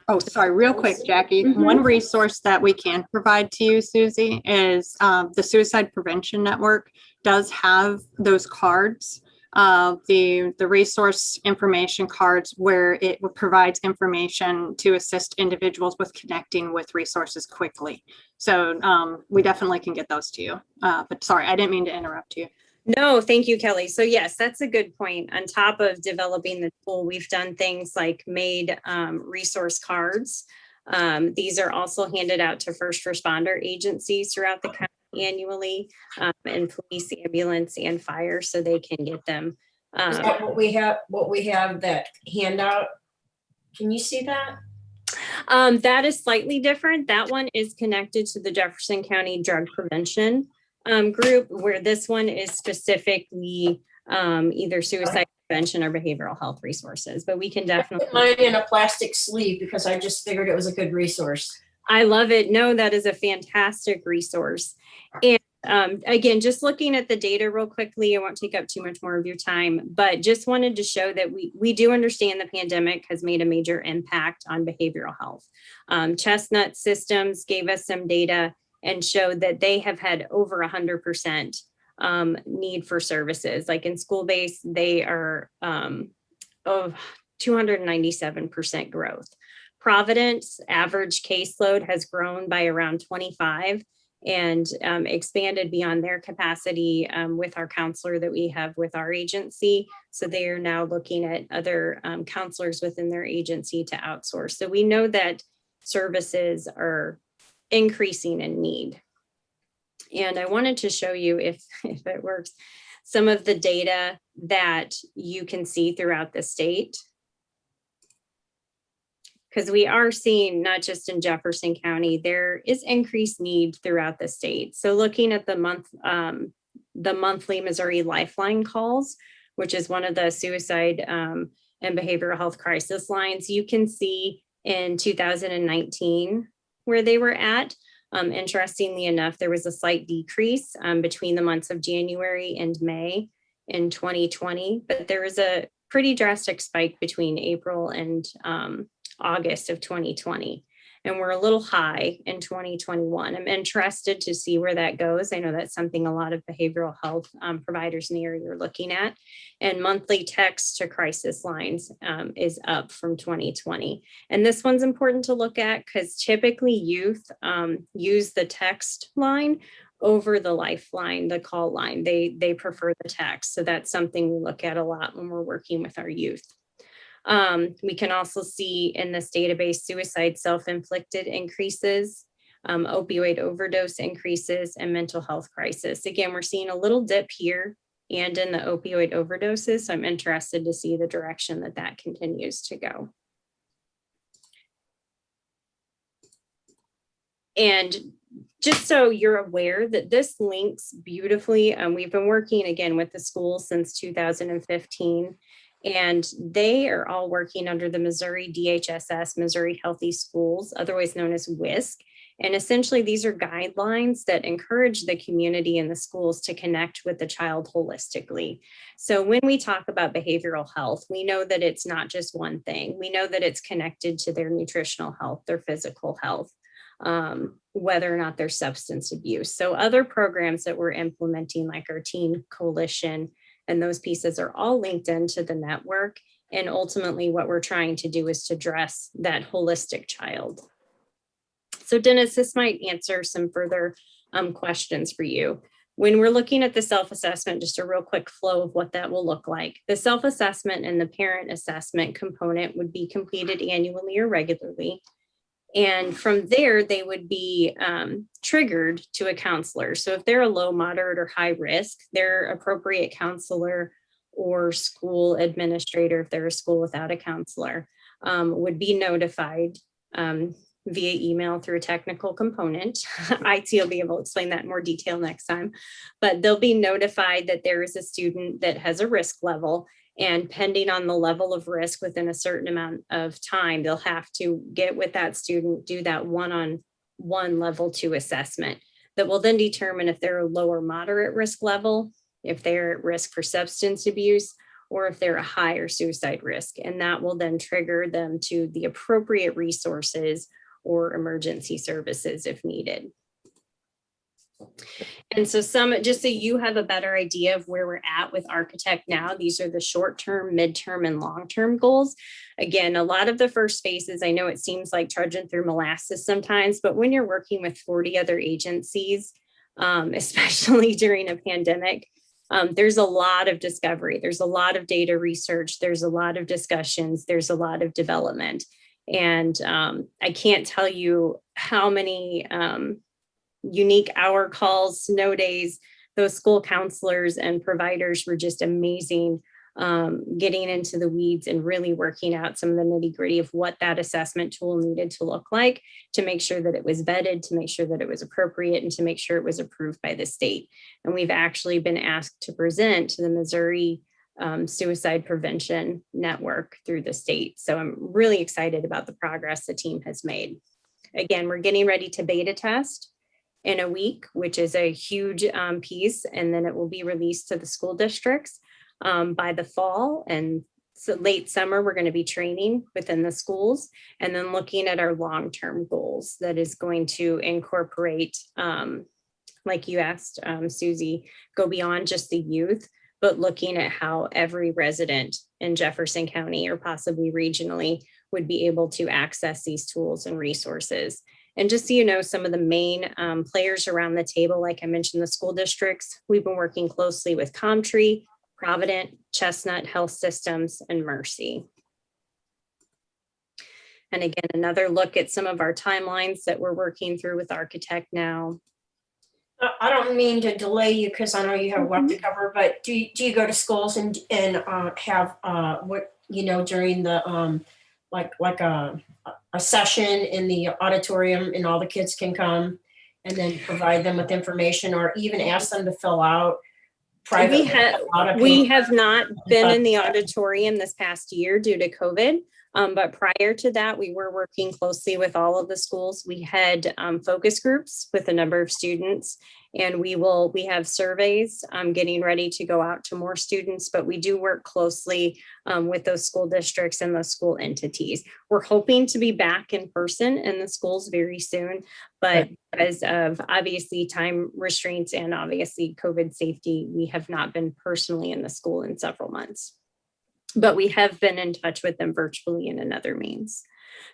Oh, sorry, real quick, Jackie. Mhm. One resource that we can provide to you, Susie, is the Suicide Prevention Network does have those cards, the resource information cards, where it provides information to assist individuals with connecting with resources quickly. So we definitely can get those to you. But sorry, I didn't mean to interrupt you. No, thank you, Kelly. So yes, that's a good point. On top of developing the tool, we've done things like made resource cards. These are also handed out to first responder agencies throughout the county annually, and police, ambulance, and fire, so they can get them. Is that what we have, that handout? Can you see that? That is slightly different. That one is connected to the Jefferson County Drug Prevention group, where this one is specifically either suicide prevention or behavioral health resources, but we can definitely. I put mine in a plastic sleeve because I just figured it was a good resource. I love it. No, that is a fantastic resource. And again, just looking at the data real quickly, I won't take up too much more of your time, but just wanted to show that we do understand the pandemic has made a major impact on behavioral health. Chestnut Systems gave us some data and showed that they have had over 100% need for services. Like in school-based, they are of 297% growth. Providence average caseload has grown by around 25 and expanded beyond their capacity with our counselor that we have with our agency. So they are now looking at other counselors within their agency to outsource. So we know that services are increasing in need. And I wanted to show you, if it works, some of the data that you can see throughout the state. Because we are seeing, not just in Jefferson County, there is increased need throughout the state. So looking at the monthly Missouri Lifeline calls, which is one of the suicide and behavioral health crisis lines, you can see in 2019 where they were at. Interestingly enough, there was a slight decrease between the months of January and May in 2020, but there was a pretty drastic spike between April and August of 2020. And we're a little high in 2021. I'm interested to see where that goes. I know that's something a lot of behavioral health providers in the area are looking at. And monthly text to crisis lines is up from 2020. And this one's important to look at because typically youth use the text line over the lifeline, the call line. They prefer the text. So that's something we look at a lot when we're working with our youth. We can also see in this database suicide self-inflicted increases, opioid overdose increases, and mental health crisis. Again, we're seeing a little dip here and in the opioid overdoses. So I'm interested to see the direction that that continues to go. And just so you're aware that this links beautifully, we've been working again with the schools since 2015. And they are all working under the Missouri DHSS, Missouri Healthy Schools, otherwise known as WISC. And essentially, these are guidelines that encourage the community and the schools to connect with the child holistically. So when we talk about behavioral health, we know that it's not just one thing. We know that it's connected to their nutritional health, their physical health, whether or not there's substance abuse. So other programs that we're implementing, like our Teen Coalition, and those pieces are all linked into the network. And ultimately what we're trying to do is to address that holistic child. So Dennis, this might answer some further questions for you. When we're looking at the self-assessment, just a real quick flow of what that will look like. The self-assessment and the parent assessment component would be completed annually or regularly. And from there, they would be triggered to a counselor. So if they're a low, moderate, or high risk, their appropriate counselor or school administrator, if they're a school without a counselor, would be notified via email through a technical component. IT will be able to explain that in more detail next time, but they'll be notified that there is a student that has a risk level, and pending on the level of risk within a certain amount of time, they'll have to get with that student, do that one-on-one level 2 assessment that will then determine if they're a low or moderate risk level, if they're at risk for substance abuse, or if they're a higher suicide risk. And that will then trigger them to the appropriate resources or emergency services if needed. And so just so you have a better idea of where we're at with Architect now, these are the short-term, midterm, and long-term goals. Again, a lot of the first phases, I know it seems like trudging through molasses sometimes, but when you're working with 40 other agencies, especially during a pandemic, there's a lot of discovery, there's a lot of data research, there's a lot of discussions, there's a lot of development. And I can't tell you how many unique hour calls, snow days, those school counselors and providers were just amazing, getting into the weeds and really working out some of the nitty gritty of what that assessment tool needed to look like to make sure that it was vetted, to make sure that it was appropriate, and to make sure it was approved by the state. And we've actually been asked to present to the Missouri Suicide Prevention Network through the state. So I'm really excited about the progress the team has made. Again, we're getting ready to beta test in a week, which is a huge piece, and then it will be released to the school districts by the fall. And so late summer, we're going to be training within the schools and then looking at our long-term goals that is going to incorporate, like you asked, Susie, go beyond just the youth, but looking at how every resident in Jefferson County or possibly regionally would be able to access these tools and resources. And just so you know, some of the main players around the table, like I mentioned, the school districts, we've been working closely with Comtree, Provident, Chestnut Health Systems, and Mercy. And again, another look at some of our timelines that we're working through with Architect now. I don't mean to delay you because I know you have a lot to cover, but do you go to schools and have what, during the like a session in the auditorium and all the kids can come and then provide them with information, or even ask them to fill out private? We have not been in the auditorium this past year due to COVID. But prior to that, we were working closely with all of the schools. We had focus groups with a number of students, and we have surveys getting ready to go out to more students, but we do work closely with those school districts and those school entities. We're hoping to be back in person in the schools very soon, but because of obviously time restraints and obviously COVID safety, we have not been personally in the school in several months. But we have been in touch with them virtually in another means.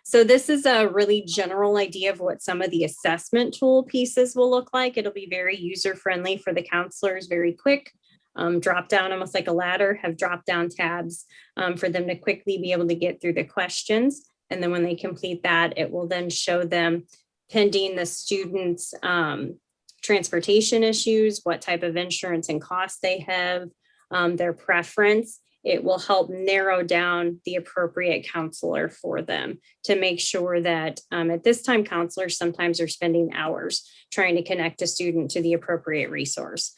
So this is a really general idea of what some of the assessment tool pieces will look like. It'll be very user-friendly for the counselors, very quick. Drop down, almost like a ladder, have drop down tabs for them to quickly be able to get through the questions. And then when they complete that, it will then show them, pending the students' transportation issues, what type of insurance and costs they have, their preference. It will help narrow down the appropriate counselor for them to make sure that at this time, counselors sometimes are spending hours trying to connect a student to the appropriate resource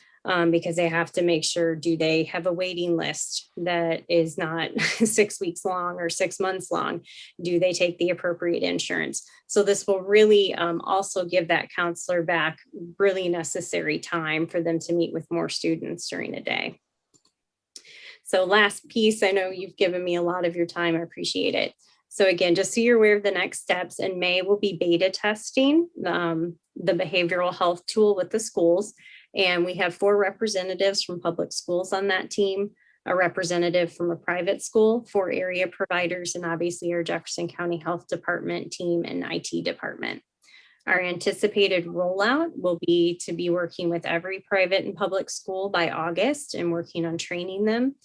because they have to make sure, do they have a waiting list that is not 6 weeks long or 6 months long? Do they take the appropriate insurance? So this will really also give that counselor back really necessary time for them to meet with more students during a day. So last piece, I know you've given me a lot of your time. I appreciate it. So again, just so you're aware of the next steps, in May, we'll be beta testing the behavioral health tool with the schools. And we have 4 representatives from public schools on that team, a representative from a private school, 4 area providers, and obviously our Jefferson County Health Department team and IT department. Our anticipated rollout will be to be working with every private and public school by August and working on training them.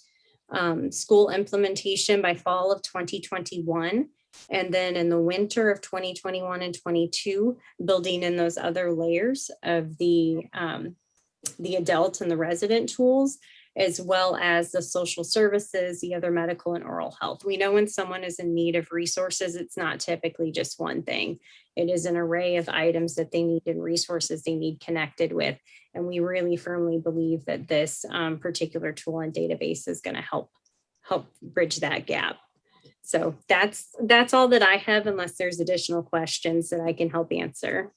School implementation by fall of 2021. And then in the winter of 2021 and 22, building in those other layers of the adult and the resident tools, as well as the social services, the other medical and oral health. We know when someone is in need of resources, it's not typically just one thing. It is an array of items that they need and resources they need connected with. And we really firmly believe that this particular tool and database is going to help bridge that gap. So that's all that I have, unless there's additional questions that I can help answer.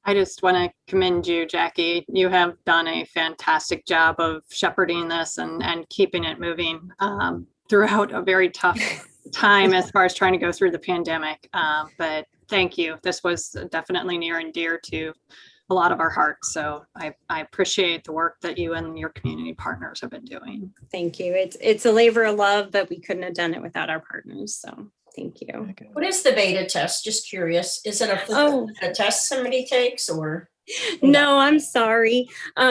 I just want to commend you, Jackie. You have done a fantastic job of shepherding this and keeping it moving throughout a very tough time as far as trying to go through the pandemic. But thank you. This was definitely near and dear to a lot of our hearts. So I appreciate the work that you and your community partners have been doing. Thank you. It's a labor of love, but we couldn't have done it without our partners. So thank you. Okay. What is the beta test? Just curious. Is it a test somebody takes or? No, I'm sorry.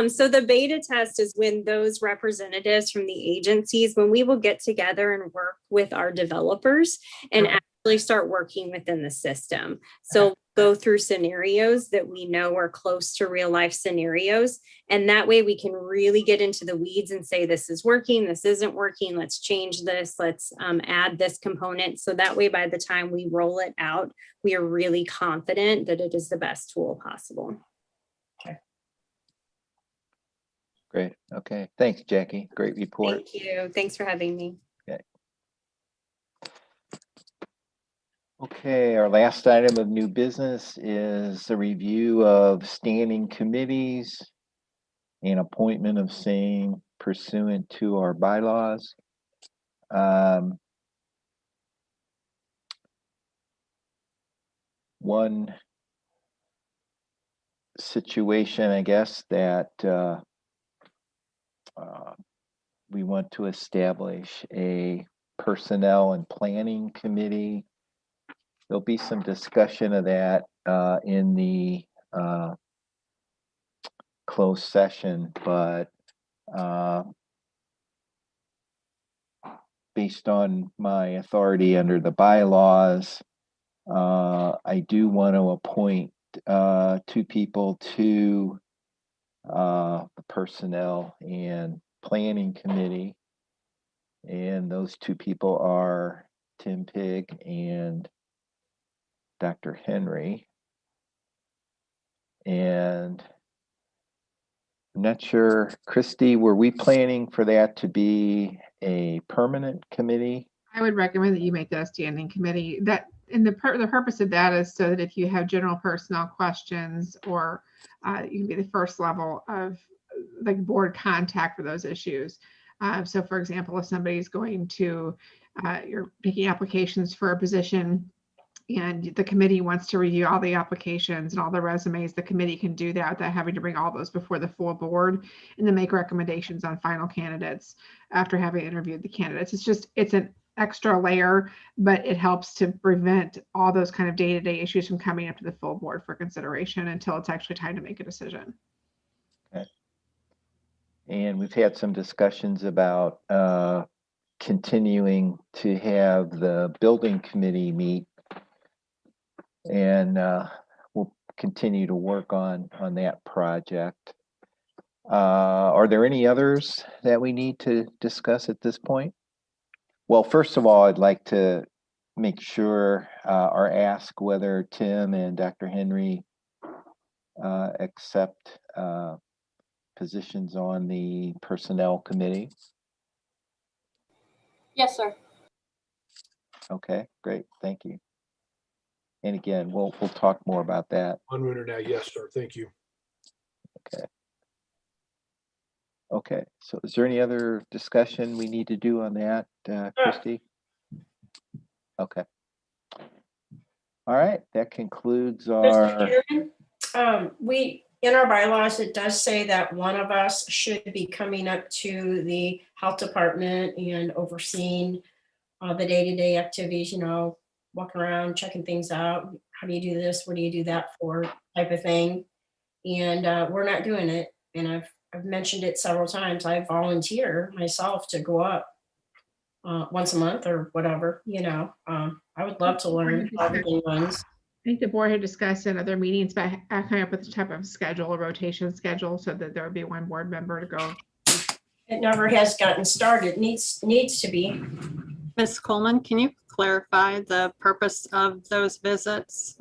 So the beta test is when those representatives from the agencies, when we will get together and work with our developers and actually start working within the system. So go through scenarios that we know are close to real life scenarios. And that way we can really get into the weeds and say, this is working, this isn't working, let's change this, let's add this component. So that way, by the time we roll it out, we are really confident that it is the best tool possible. Great. Okay. Thanks, Jackie. Great report. Thank you. Thanks for having me. Okay, our last item of new business is the review of standing committees and appointment of same pursuant to our bylaws. One situation, I guess, that we want to establish a personnel and planning committee. There'll be some discussion of that in the closed session, but based on my authority under the bylaws, I do want to appoint 2 people to the personnel and planning committee. And those 2 people are Tim Pigg and Dr. Henry. And I'm not sure, Christy, were we planning for that to be a permanent committee? I would recommend that you make that a standing committee. That and the purpose of that is so that if you have general personnel questions, or you can be the first level of like board contact for those issues. So for example, if somebody's going to, you're picking applications for a position and the committee wants to review all the applications and all the resumes, the committee can do that without having to bring all those before the full board and then make recommendations on final candidates after having interviewed the candidates. It's an extra layer, but it helps to prevent all those kind of day-to-day issues from coming up to the full board for consideration until it's actually time to make a decision. Okay. And we've had some discussions about continuing to have the building committee meet, and we'll continue to work on that project. Are there any others that we need to discuss at this point? Well, first of all, I'd like to make sure or ask whether Tim and Dr. Henry accept positions on the personnel committee. Yes, sir. Okay, great, thank you. And again, we'll talk more about that. On winter now, yes, sir. Thank you. Okay, so is there any other discussion we need to do on that, Christy? Okay. All right, that concludes Mr. our, Chairman, in our bylaws, it does say that one of us should be coming up to the health department and overseeing the day-to-day activities, walking around, checking things out. How do you do this? What do you do that for? Type of thing. And we're not doing it. And I've mentioned it several times. I volunteer myself to go up once a month or whatever, I would love to learn how everything runs. think the board had discussed in other meetings, but coming up with a type of schedule, a rotation schedule, so that there would be one board member to go. It never has gotten started. Needs to be. Ms. Coleman, can you clarify the purpose of those visits?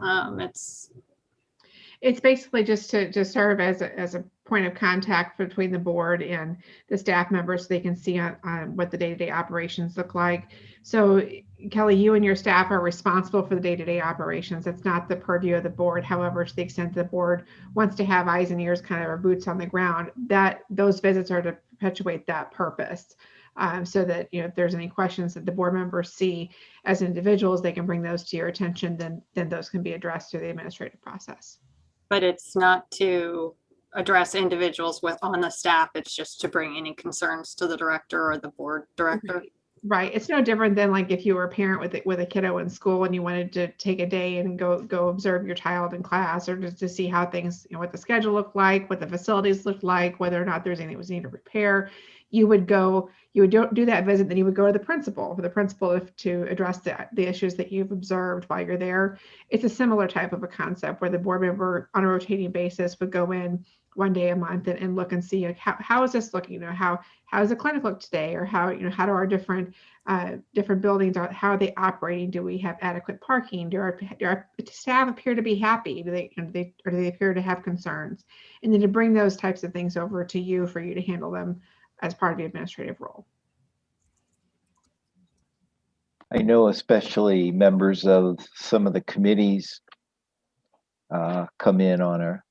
It's basically just to serve as a point of contact between the board and the staff members, so they can see on what the day-to-day operations look like. So Kelly, you and your staff are responsible for the day-to-day operations. It's not the purview of the board. However, to the extent the board wants to have eyes and ears, kind of, or boots on the ground, that those visits are to perpetuate that purpose. So that, if there's any questions that the board members see as individuals, they can bring those to your attention, then those can be addressed through the administrative process. But it's not to address individuals on the staff. It's just to bring any concerns to the director or the board director. Right. It's no different than like if you were a parent with a kiddo in school and you wanted to take a day and go observe your child in class, or just to see how things, what the schedule looked like, what the facilities looked like, whether or not there's anything that was needed to repair. You would do that visit, then you would go to the principal to address the issues that you've observed while you're there. It's a similar type of a concept where the board member on a rotating basis would go in one day a month and look and see, like, how is this looking? How does the clinic look today? Or how do our different buildings, how are they operating? Do we have adequate parking? Do our staff appear to be happy? Do they appear to have concerns? And then to bring those types of things over to you for you to handle them as part of the administrative role. I know especially members of some of the committees come in on a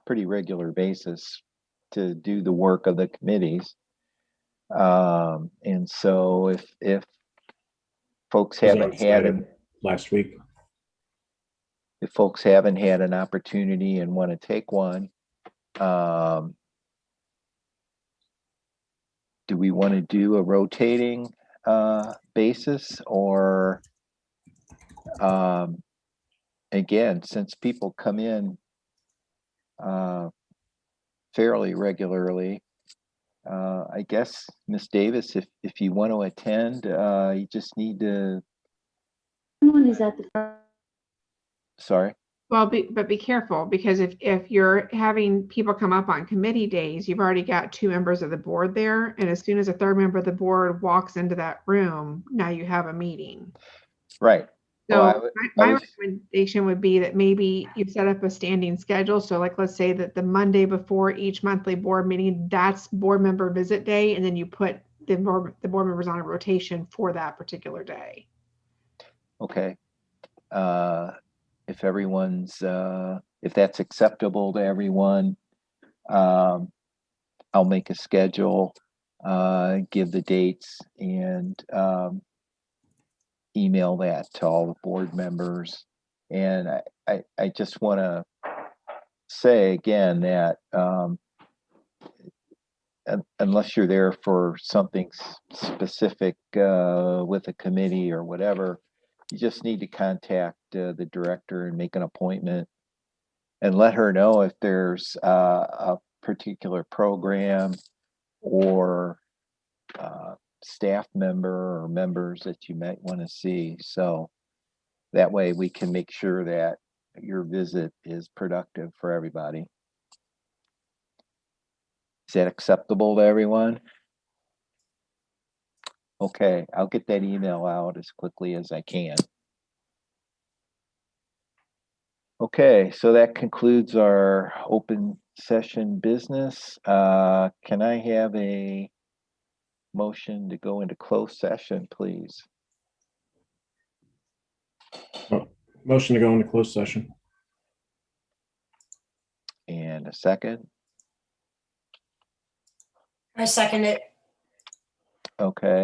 pretty regular basis to do the work of the committees. And so if folks haven't had last week. If folks haven't had an opportunity and want to take one, do we want to do a rotating basis, or again, since people come in fairly regularly, I guess, Ms. Davis, if you want to attend, you just need to. Someone is at the. Sorry. Well, but be careful, because if you're having people come up on committee days, you've already got 2 members of the board there. And as soon as a 3rd member of the board walks into that room, now you have a meeting. Right. So Well, my recommendation would be that maybe you set up a standing schedule. So like, let's say that the Monday before each monthly board meeting, that's board member visit day. And then you put the board members on a rotation for that particular day. Okay. If everyone's, if that's acceptable to everyone, I'll make a schedule, give the dates, and email that to all the board members. And I just want to say again that unless you're there for something specific with a committee or whatever, you just need to contact the director and make an appointment and let her know if there's a particular program or staff member or members that you might want to see. So that way we can make sure that your visit is productive for everybody. Is that acceptable to everyone? Okay, I'll get that email out as quickly as I can. Okay, so that concludes our open session business. Can I have a motion to go into closed session, please? Motion to go into closed session. And a second? I second it. Okay.